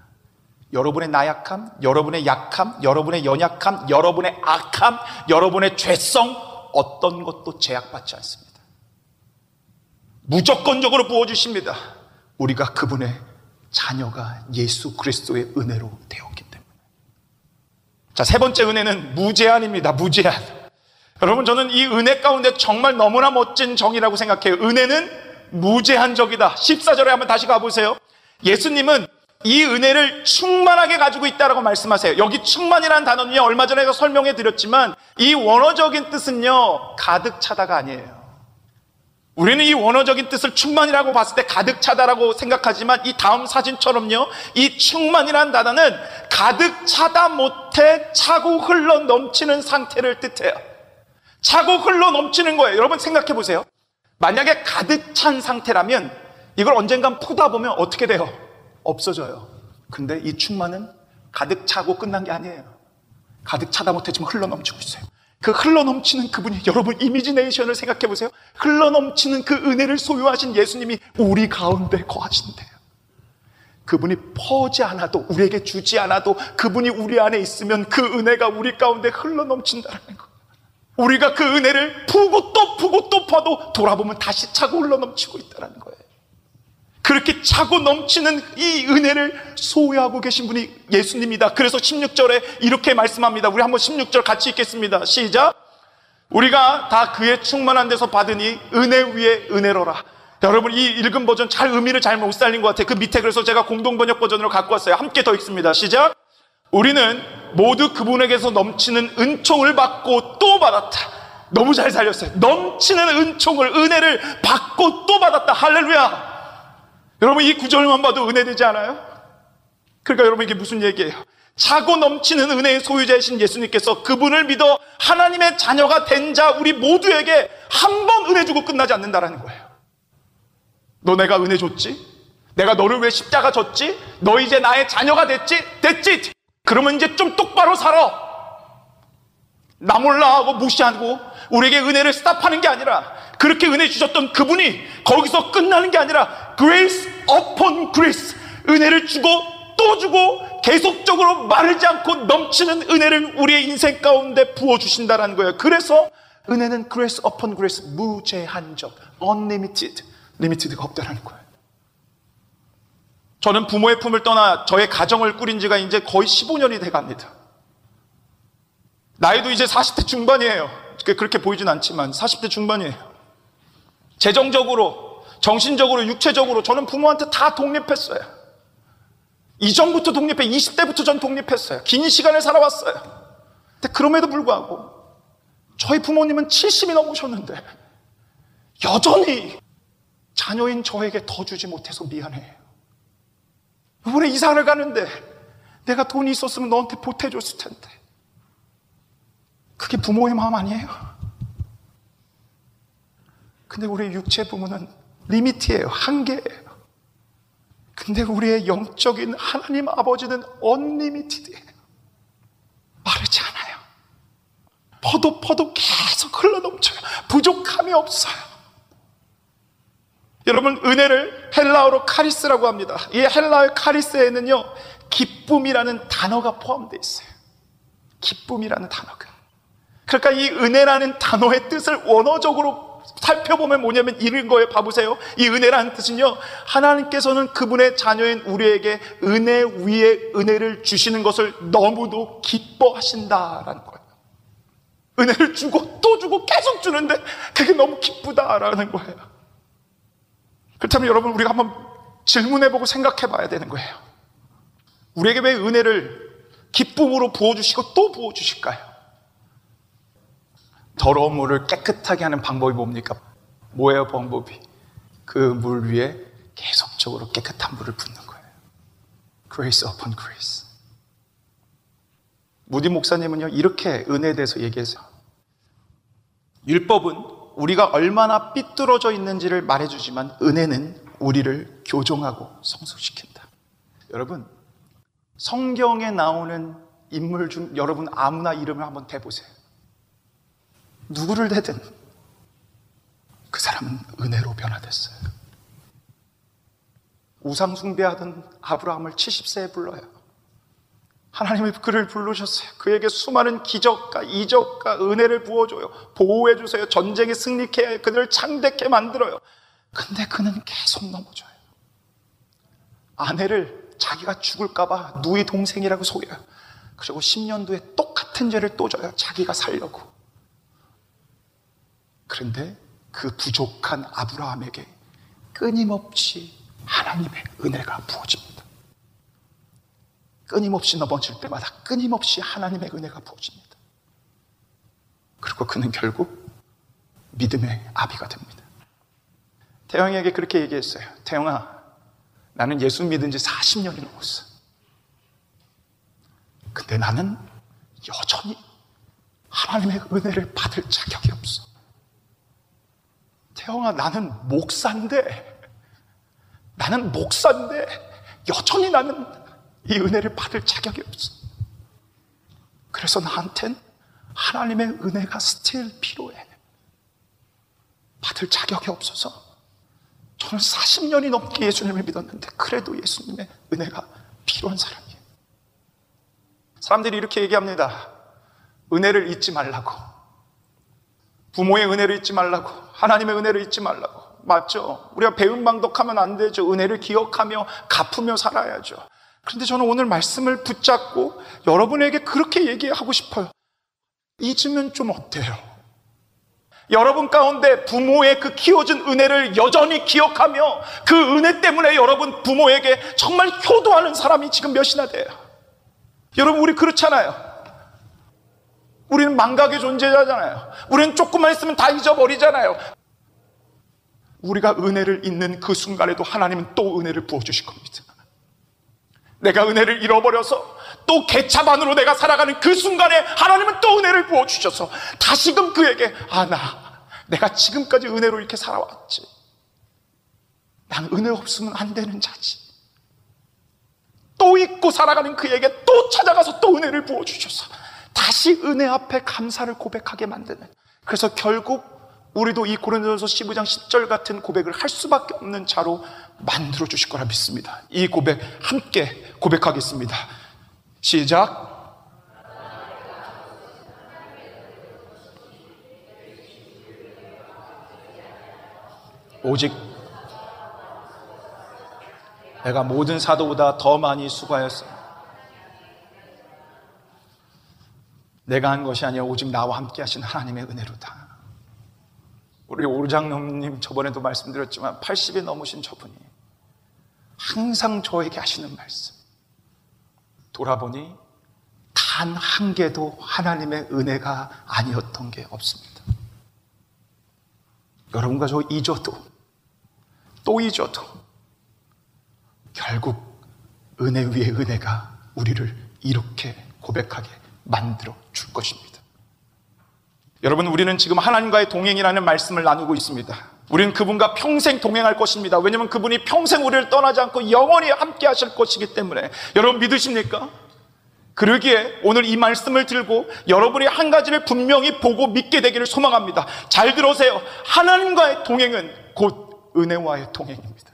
[SPEAKER 4] 여러분의 나약함, 여러분의 약함, 여러분의 연약함, 여러분의 악함, 여러분의 죄성, 어떤 것도 제약받지 않습니다. 무조건적으로 부어주십니다. 우리가 그분의 자녀가 예수 그리스도의 은혜로 되었기 때문에. 자, 세 번째 은혜는 무제한입니다. 무제한. 여러분, 저는 이 은혜 가운데 정말 너무나 멋진 정의라고 생각해요. 은혜는 무제한적이다. 14절에 한번 다시 가보세요. 예수님은 이 은혜를 충만하게 가지고 있다라고 말씀하세요. 여기 충만이라는 단어는요, 얼마 전에 설명해 드렸지만 이 원어적인 뜻은요, 가득 차다가 아니에요. 우리는 이 원어적인 뜻을 충만이라고 봤을 때 가득 차다라고 생각하지만, 이 다음 사진처럼요, 이 충만이라는 단어는 가득 차다 못해 차고 흘러 넘치는 상태를 뜻해요. 차고 흘러 넘치는 거예요. 여러분 생각해 보세요. 만약에 가득 찬 상태라면 이걸 언젠간 푸다 보면 어떻게 돼요? 없어져요. 근데 이 충만은 가득 차고 끝난 게 아니에요. 가득 차다 못해 지금 흘러 넘치고 있어요. 그 흘러 넘치는 그분이, 여러분 이미지네이션을 생각해 보세요. 흘러 넘치는 그 은혜를 소유하신 예수님이 우리 가운데 거하신대요. 그분이 퍼지 않아도, 우리에게 주지 않아도 그분이 우리 안에 있으면 그 은혜가 우리 가운데 흘러 넘친다는 거예요. 우리가 그 은혜를 푸고 또 퍼도 돌아보면 다시 차고 흘러 넘치고 있다는 거예요. 그렇게 차고 넘치는 이 은혜를 소유하고 계신 분이 예수님이다. 그래서 16절에 이렇게 말씀합니다. 우리 한번 16절 같이 읽겠습니다. 시작. 우리가 다 그의 충만한 데서 받으니 은혜 위에 은혜로라. 여러분, 이 읽은 버전 잘 의미를 잘 못 살린 것 같아요. 그 밑에 그래서 제가 공동번역 버전으로 갖고 왔어요. 함께 더 읽습니다. 시작. 우리는 모두 그분에게서 넘치는 은총을 받고 또 받았다. 너무 잘 살렸어요. 넘치는 은총을, 은혜를 받고 또 받았다. 할렐루야. 여러분, 이 구절만 봐도 은혜되지 않아요? 그러니까 여러분, 이게 무슨 얘기예요? 차고 넘치는 은혜의 소유자이신 예수님께서 그분을 믿어 하나님의 자녀가 된 자 우리 모두에게 한 번 은혜 주고 끝나지 않는다라는 거예요. 너 내가 은혜 줬지? 내가 너를 위해 십자가 졌지? 너 이제 나의 자녀가 됐지? 그러면 이제 좀 똑바로 살아. 나 몰라 하고 무시하고 우리에게 은혜를 스탑하는 게 아니라, 그렇게 은혜 주셨던 그분이 거기서 끝나는 게 아니라 grace upon grace, 은혜를 주고 또 주고 계속적으로 마르지 않고 넘치는 은혜를 우리의 인생 가운데 부어주신다는 거예요. 그래서 은혜는 grace upon grace, 무제한적, unlimited, limited가 없다는 거예요. 저는 부모의 품을 떠나 저의 가정을 꾸린 지가 이제 거의 15년이 돼갑니다. 나이도 이제 40대 중반이에요. 그렇게 보이진 않지만 40대 중반이에요. 재정적으로, 정신적으로, 육체적으로 저는 부모한테 다 독립했어요. 이전부터 독립해, 20대부터 전 독립했어요. 긴 시간을 살아왔어요. 근데 그럼에도 불구하고 저희 부모님은 70이 넘으셨는데 여전히 자녀인 저에게 더 주지 못해서 미안해요. 이번에 이사를 가는데 내가 돈이 있었으면 너한테 보태줬을 텐데. 그게 부모의 마음 아니에요? 근데 우리 육체 부모는 리미트예요. 한계예요. 근데 우리의 영적인 하나님 아버지는 언리미티드예요. 마르지 않아요. 퍼도 계속 흘러넘쳐요. 부족함이 없어요. 여러분, 은혜를 헬라어로 카리스라고 합니다. 이 헬라어의 카리스에는요, 기쁨이라는 단어가 포함되어 있어요. 기쁨이라는 단어가. 그러니까 이 은혜라는 단어의 뜻을 원어적으로 살펴보면 뭐냐면 이런 거예요. 봐보세요. 이 은혜라는 뜻은요, 하나님께서는 그분의 자녀인 우리에게 은혜 위에 은혜를 주시는 것을 너무도 기뻐하신다라는 거예요. 은혜를 주고 또 주고 계속 주는데 그게 너무 기쁘다라는 거예요. 그렇다면 여러분, 우리가 한번 질문해보고 생각해봐야 되는 거예요. 우리에게 왜 은혜를 기쁨으로 부어주시고 또 부어주실까요? 더러운 물을 깨끗하게 하는 방법이 뭡니까? 뭐예요, 방법이? 그 물 위에 계속적으로 깨끗한 물을 붓는 거예요. Grace upon grace. 무디 목사님은요, 이렇게 은혜에 대해서 얘기해서 율법은 우리가 얼마나 삐뚤어져 있는지를 말해주지만 은혜는 우리를 교정하고 성숙시킨다. 여러분, 성경에 나오는 인물 중 여러분 아무나 이름을 한번 대보세요. 누구를 대든 그 사람은 은혜로 변화됐어요. 우상 숭배하던 아브라함을 70세에 불러요. 하나님이 그를 부르셨어요. 그에게 수많은 기적과 이적과 은혜를 부어줘요. 보호해주세요. 전쟁에 승리케 해요. 그들을 창대케 만들어요. 근데 그는 계속 넘어져요. 아내를 자기가 죽을까봐 누이 동생이라고 속여요. 그리고 10년 뒤에 똑같은 죄를 또 져요. 자기가 살려고. 그런데 그 부족한 아브라함에게 끊임없이 하나님의 은혜가 부어집니다. 끊임없이 넘어질 때마다 끊임없이 하나님의 은혜가 부어집니다. 그리고 그는 결국 믿음의 아비가 됩니다. 태영이에게 그렇게 얘기했어요. 태영아, 나는 예수 믿은 지 40년이 넘었어. 근데 나는 여전히 하나님의 은혜를 받을 자격이 없어. 태영아, 나는 목사인데 여전히 나는 이 은혜를 받을 자격이 없어. 그래서 나한텐 하나님의 은혜가 스틸 필요해. 받을 자격이 없어서 저는 40년이 넘게 예수님을 믿었는데 그래도 예수님의 은혜가 필요한 사람이에요. 사람들이 이렇게 얘기합니다. 은혜를 잊지 말라고. 부모의 은혜를 잊지 말라고. 하나님의 은혜를 잊지 말라고. 맞죠? 우리가 배은망덕하면 안 되죠. 은혜를 기억하며 갚으며 살아야죠. 그런데 저는 오늘 말씀을 붙잡고 여러분에게 그렇게 얘기하고 싶어요. 잊으면 좀 어때요? 여러분 가운데 부모의 그 키워준 은혜를 여전히 기억하며 그 은혜 때문에 여러분 부모에게 정말 효도하는 사람이 지금 몇이나 돼요? 여러분, 우리 그렇잖아요. 우리는 망각의 존재잖아요. 우리는 조금만 있으면 다 잊어버리잖아요. 우리가 은혜를 잊는 그 순간에도 하나님은 또 은혜를 부어주실 겁니다. 내가 은혜를 잃어버려서 또 개차반으로 내가 살아가는 그 순간에 하나님은 또 은혜를 부어주셔서 다시금 그에게 내가 지금까지 은혜로 이렇게 살아왔지. 난 은혜 없으면 안 되는 자지. 또 잊고 살아가는 그에게 또 찾아가서 또 은혜를 부어주셔서 다시 은혜 앞에 감사를 고백하게 만드는. 그래서 결국 우리도 이 고린도전서 15장 10절 같은 고백을 할 수밖에 없는 자로 만들어 주실 거라 믿습니다. 이 고백 함께 고백하겠습니다. 시작. 오직 내가 모든 사도보다 더 많이 수고하였어. 내가 한 것이 아니라 오직 나와 함께 하신 하나님의 은혜로다. 우리 오장로님 저번에도 말씀드렸지만 80이 넘으신 저분이 항상 저에게 하시는 말씀, 돌아보니 단 한 개도 하나님의 은혜가 아니었던 게 없습니다. 여러분과 저 잊어도 또 잊어도 결국 은혜 위에 은혜가 우리를 이렇게 고백하게 만들어 줄 것입니다. 여러분, 우리는 지금 하나님과의 동행이라는 말씀을 나누고 있습니다. 우리는 그분과 평생 동행할 것입니다. 왜냐하면 그분이 평생 우리를 떠나지 않고 영원히 함께 하실 것이기 때문에. 여러분 믿으십니까? 그러기에 오늘 이 말씀을 들고 여러분이 한 가지를 분명히 보고 믿게 되기를 소망합니다. 잘 들으세요. 하나님과의 동행은 곧 은혜와의 동행입니다.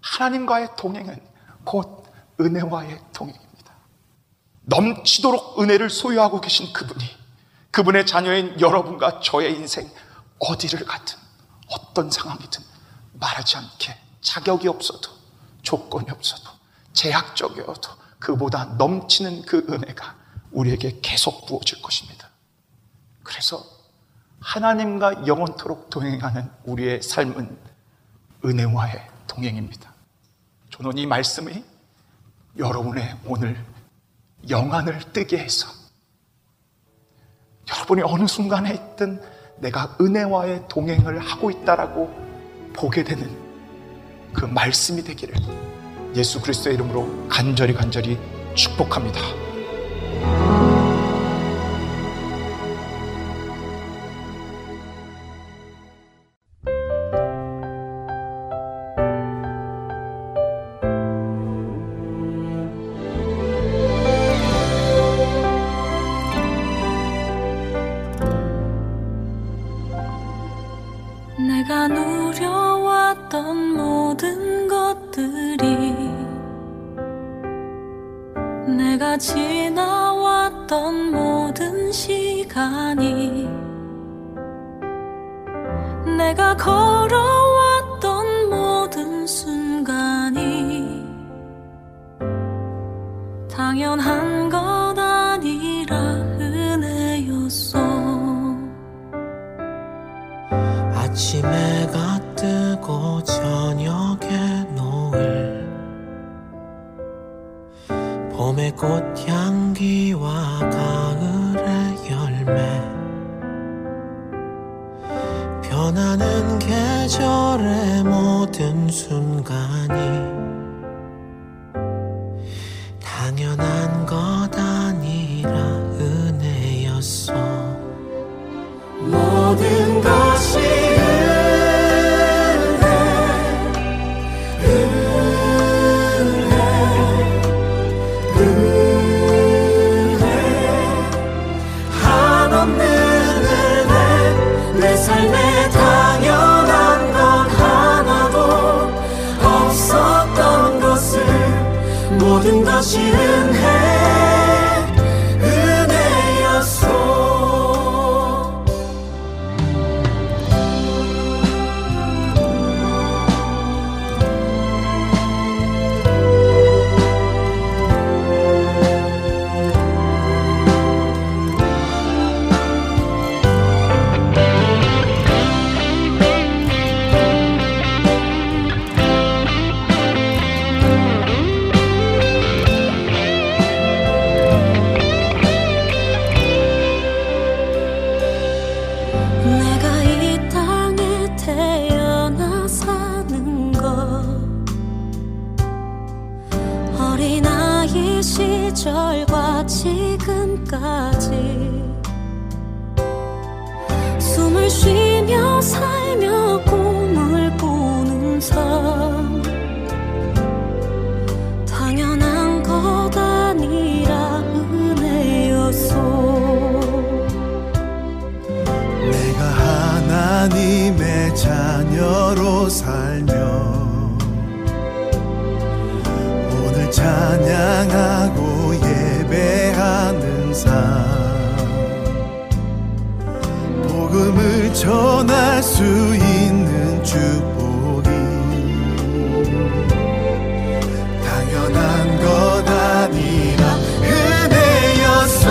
[SPEAKER 4] 하나님과의 동행은 곧 은혜와의 동행입니다. 넘치도록 은혜를 소유하고 계신 그분이 그분의 자녀인 여러분과 저의 인생 어디를 가든 어떤 상황이든 말하지 않게 자격이 없어도 조건이 없어도 제약적이어도 그보다 넘치는 그 은혜가 우리에게 계속 부어질 것입니다. 그래서 하나님과 영원토록 동행하는 우리의 삶은 은혜와의 동행입니다. 저는 이 말씀이 여러분의 오늘 영안을 뜨게 해서 여러분이 어느 순간에 있든 내가 은혜와의 동행을 하고 있다라고 보게 되는 그 말씀이 되기를 예수 그리스도의 이름으로 간절히 축복합니다.
[SPEAKER 3] 내가 누려왔던 모든 것들이, 내가 지나왔던 모든 시간이, 내가 걸어왔던 모든 순간이 당연한 것 아니라 은혜였어.
[SPEAKER 5] 아침에가 뜨고 저녁에 노을, 봄의 꽃향기와 가을의 열매, 변하는 계절의 모든 순간이 당연한 것 아니라 은혜였어. 모든 것이
[SPEAKER 3] 내 삶에 당연한 것 하나도 없었던 것을 모든 것이 은혜였소. 시절과 지금까지 숨을 쉬며 살며 꿈을 꾸는 삶, 당연한 것 아니라 은혜였소.
[SPEAKER 6] 하나님의 자녀로 살며 오늘 찬양하고 예배하는 삶, 복음을 전할 수 있는 축복이 당연한 것 아니라 은혜여서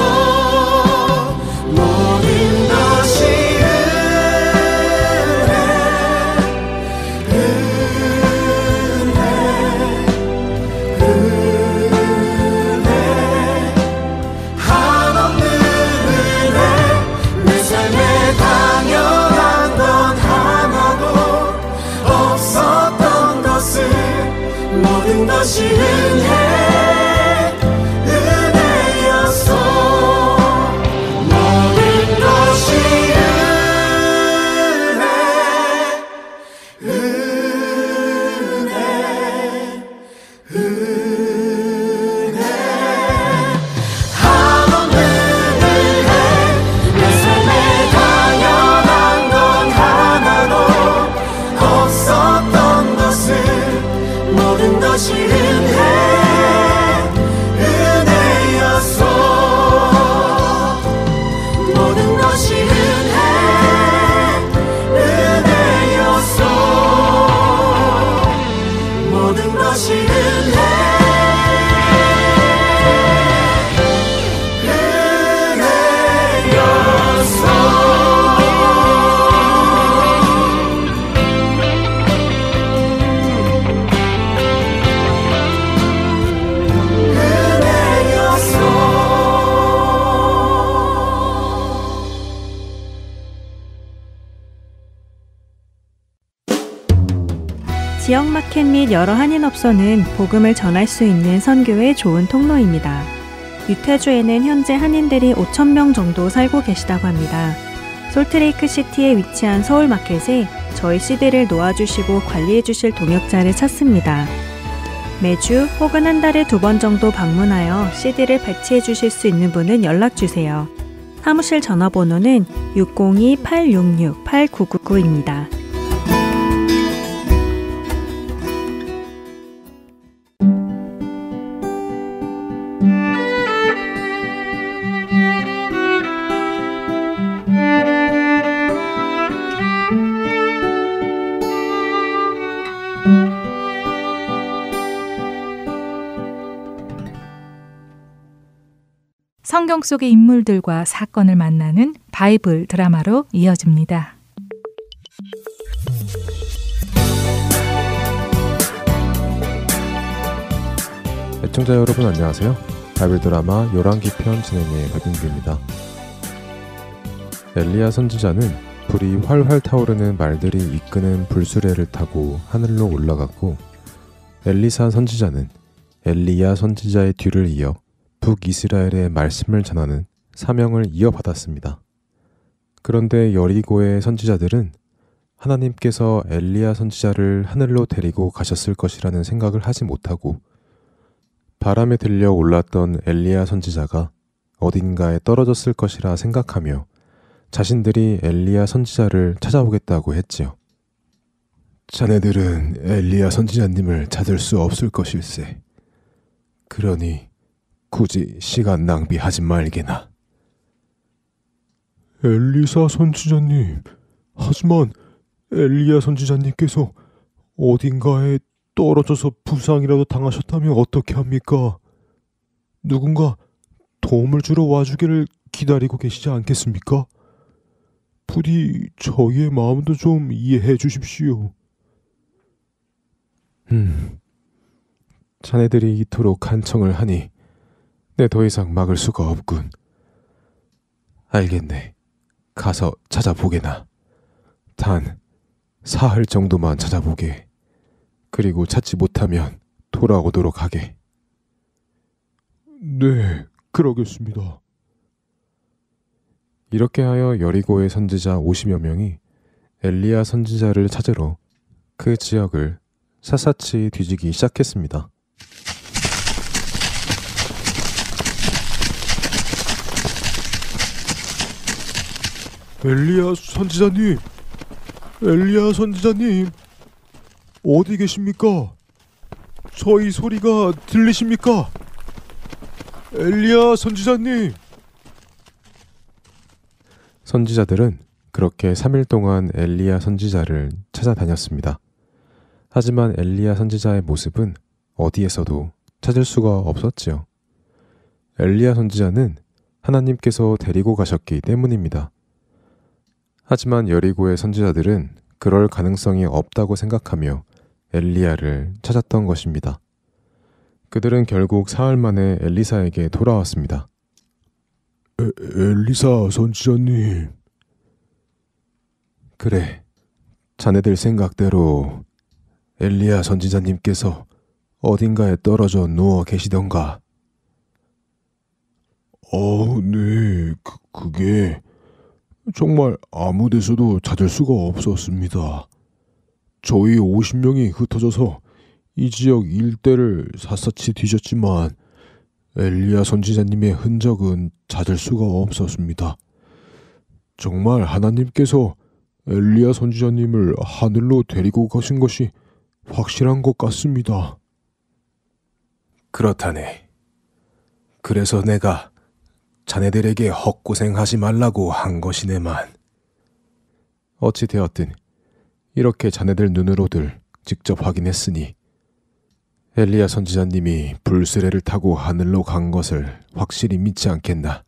[SPEAKER 6] 모든 것이 한없는 은혜, 내 삶에 당연한 건 하나도 없었던 것을 모든 것이 은혜여서 모든 것이 은혜 한없는 은혜, 내 삶에 당연한 건 하나도 없었던 것을 모든 것이 은혜여서 모든 것이 은혜여서 모든 것이
[SPEAKER 2] 지역마켓 및 여러 한인업소는 복음을 전할 수 있는 선교의 좋은 통로입니다. 유태주에는 현재 한인들이 5,000명 정도 살고 계시다고 합니다. 솔트레이크 시티에 위치한 서울마켓에 저희 CD를 놓아주시고 관리해주실 동역자를 찾습니다. 매주 혹은 한 달에 2번 정도 방문하여 CD를 배치해주실 수 있는 분은 연락주세요. 사무실 전화번호는 602-866-8999입니다.
[SPEAKER 1] 성경 속의 인물들과 사건을 만나는 바이블 드라마로 이어집니다.
[SPEAKER 7] 애청자 여러분 안녕하세요. 바이블 드라마 열왕기편 진행의 박윤규입니다. 엘리야 선지자는 불이 활활 타오르는 말들이 이끄는 불수레를 타고 하늘로 올라갔고, 엘리사 선지자는 엘리야 선지자의 뒤를 이어 북이스라엘의 말씀을 전하는 사명을 이어받았습니다. 그런데 여리고의 선지자들은 하나님께서 엘리야 선지자를 하늘로 데리고 가셨을 것이라는 생각을 하지 못하고, 바람에 들려 올랐던 엘리야 선지자가 어딘가에 떨어졌을 것이라 생각하며 자신들이 엘리야 선지자를 찾아오겠다고 했지요. 자네들은 엘리야 선지자님을 찾을 수 없을 것일세. 그러니 굳이 시간 낭비하지 말게나. 엘리사 선지자님, 하지만 엘리야 선지자님께서 어딘가에 떨어져서 부상이라도 당하셨다면 어떻게 합니까? 누군가 도움을 주러 와주기를 기다리고 계시지 않겠습니까? 부디 저희의 마음도 좀 이해해 주십시오. 자네들이 이토록 간청을 하니 내 더 이상 막을 수가 없군. 알겠네. 가서 찾아보게나. 단 사흘 정도만 찾아보게. 그리고 찾지 못하면 돌아오도록 하게. 네, 그러겠습니다. 이렇게 하여 여리고의 선지자 50여 명이 엘리야 선지자를 찾으러 그 지역을 샅샅이 뒤지기 시작했습니다. 엘리야 선지자님, 엘리야 선지자님, 어디 계십니까? 저희 소리가 들리십니까? 엘리야 선지자님. 선지자들은 그렇게 3일 동안 엘리야 선지자를 찾아다녔습니다. 하지만 엘리야 선지자의 모습은 어디에서도 찾을 수가 없었지요. 엘리야 선지자는 하나님께서 데리고 가셨기 때문입니다. 하지만 여리고의 선지자들은 그럴 가능성이 없다고 생각하며 엘리야를 찾았던 것입니다. 그들은 결국 사흘 만에 엘리사에게 돌아왔습니다. 엘리사 선지자님. 그래, 자네들 생각대로 엘리야 선지자님께서 어딘가에 떨어져 누워 계시던가? 네, 그게 정말 아무 데서도 찾을 수가 없었습니다. 저희 50명이 흩어져서 이 지역 일대를 샅샅이 뒤졌지만 엘리야 선지자님의 흔적은 찾을 수가 없었습니다. 정말 하나님께서 엘리야 선지자님을 하늘로 데리고 가신 것이 확실한 것 같습니다. 그렇다네. 그래서 내가 자네들에게 헛고생하지 말라고 한 것이네만. 어찌 되었든 이렇게 자네들 눈으로들 직접 확인했으니 엘리야 선지자님이 불수레를 타고 하늘로 간 것을 확실히 믿지 않겠나.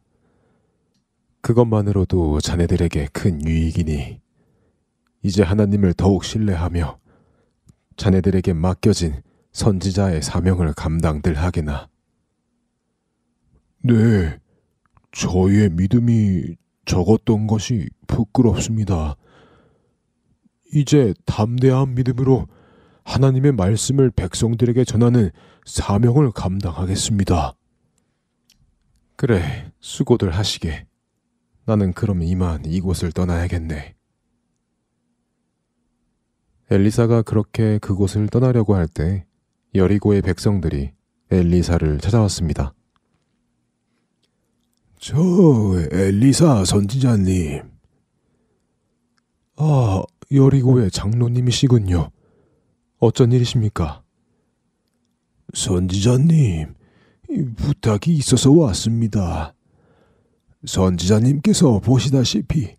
[SPEAKER 7] 그것만으로도 자네들에게 큰 유익이니 이제 하나님을 더욱 신뢰하며 자네들에게 맡겨진 선지자의 사명을 감당들 하게나. 네, 저희의 믿음이 적었던 것이 부끄럽습니다. 이제 담대한 믿음으로 하나님의 말씀을 백성들에게 전하는 사명을 감당하겠습니다. 그래, 수고들 하시게. 나는 그럼 이만 이곳을 떠나야겠네. 엘리사가 그렇게 그곳을 떠나려고 할 때 여리고의 백성들이 엘리사를 찾아왔습니다. 저 엘리사 선지자님. 여리고의 장로님이시군요. 어쩐 일이십니까? 선지자님, 부탁이 있어서 왔습니다. 선지자님께서 보시다시피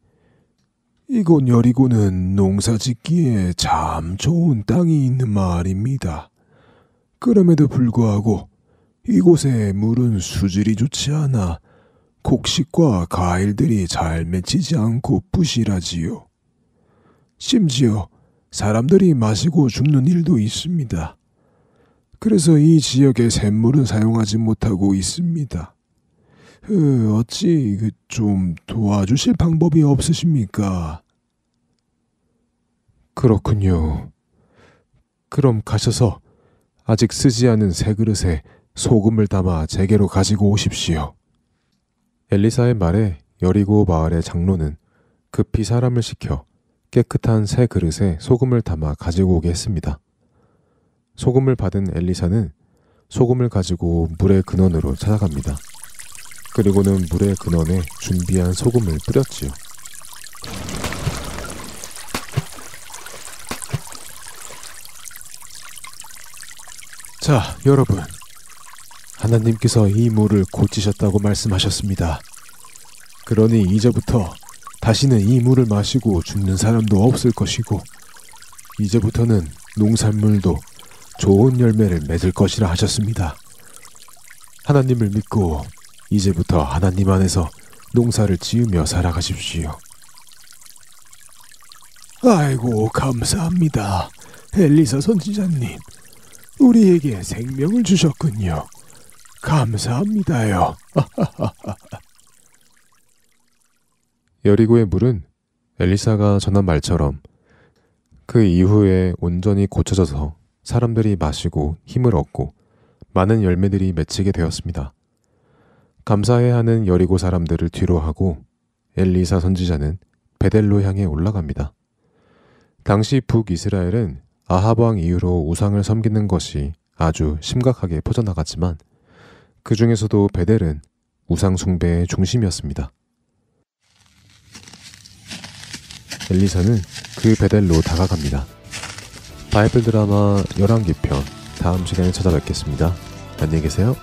[SPEAKER 7] 이곳 여리고는 농사 짓기에 참 좋은 땅이 있는 마을입니다. 그럼에도 불구하고 이곳의 물은 수질이 좋지 않아 곡식과 과일들이 잘 맺히지 않고 부실하지요. 심지어 사람들이 마시고 죽는 일도 있습니다. 그래서 이 지역의 샘물은 사용하지 못하고 있습니다. 어찌 좀 도와주실 방법이 없으십니까? 그렇군요. 그럼 가셔서 아직 쓰지 않은 새 그릇에 소금을 담아 제게로 가지고 오십시오. 엘리사의 말에 여리고 마을의 장로는 급히 사람을 시켜 깨끗한 새 그릇에 소금을 담아 가지고 오게 했습니다. 소금을 받은 엘리사는 소금을 가지고 물의 근원으로 찾아갑니다. 그리고는 물의 근원에 준비한 소금을 뿌렸지요. 자, 여러분. 하나님께서 이 물을 고치셨다고 말씀하셨습니다. 그러니 이제부터 다시는 이 물을 마시고 죽는 사람도 없을 것이고 이제부터는 농산물도 좋은 열매를 맺을 것이라 하셨습니다. 하나님을 믿고 이제부터 하나님 안에서 농사를 지으며 살아가십시오. 아이고, 감사합니다. 엘리사 선지자님, 우리에게 생명을 주셨군요. 감사합니다요. 여리고의 물은 엘리사가 전한 말처럼 그 이후에 온전히 고쳐져서 사람들이 마시고 힘을 얻고 많은 열매들이 맺히게 되었습니다. 감사해야 하는 여리고 사람들을 뒤로하고 엘리사 선지자는 베델로 향해 올라갑니다. 당시 북이스라엘은 아합 왕 이후로 우상을 섬기는 것이 아주 심각하게 퍼져나갔지만 그 중에서도 베델은 우상 숭배의 중심이었습니다. 엘리사는 그 베델로 다가갑니다. 바이블 드라마 열왕기편 다음 시간에 찾아뵙겠습니다. 안녕히 계세요.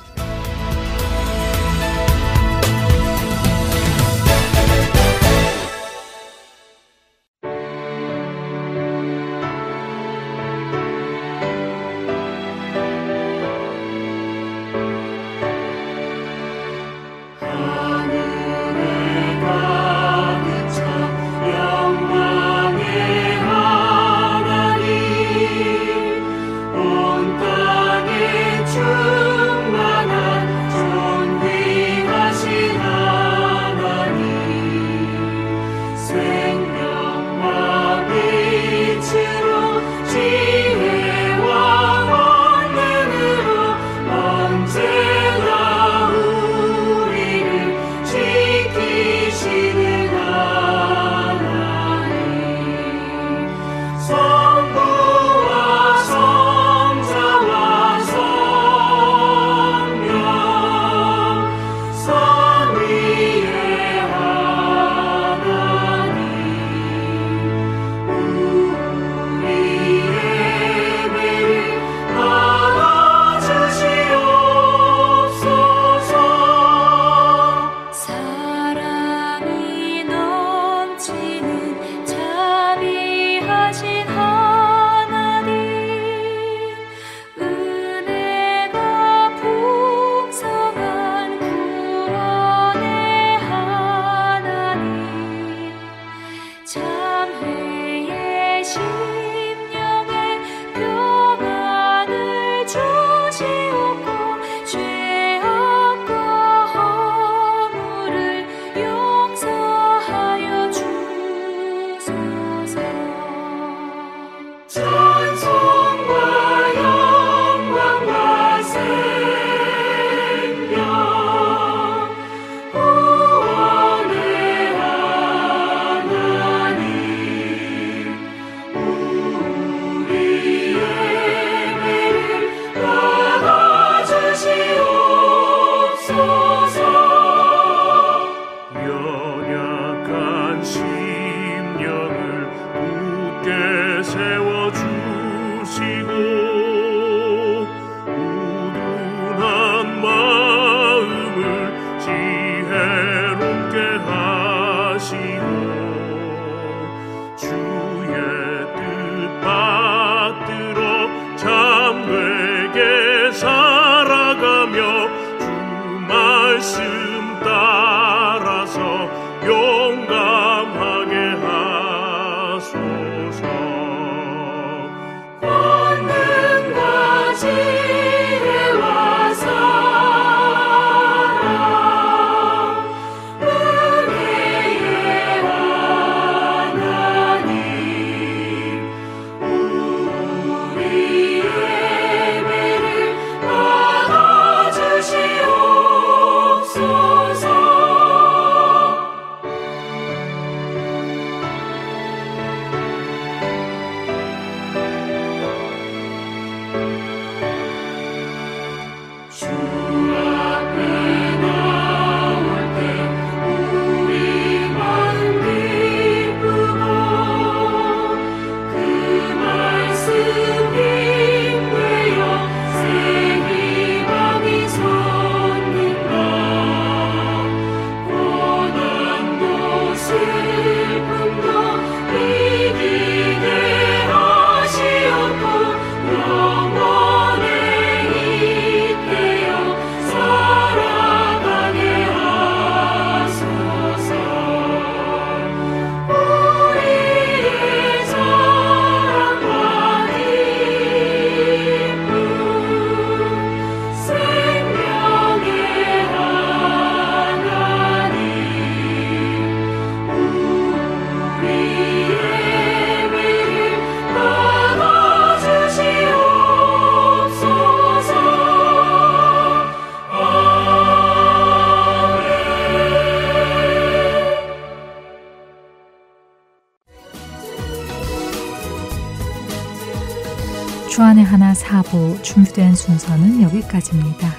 [SPEAKER 1] 주안의 하나 4부 준비된 순서는 여기까지입니다.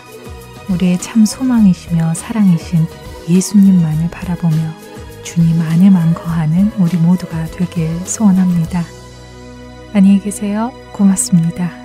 [SPEAKER 1] 우리의 참 소망이시며 사랑이신 예수님만을 바라보며 주님 안에만 거하는 우리 모두가 되길 소원합니다. 안녕히 계세요. 고맙습니다.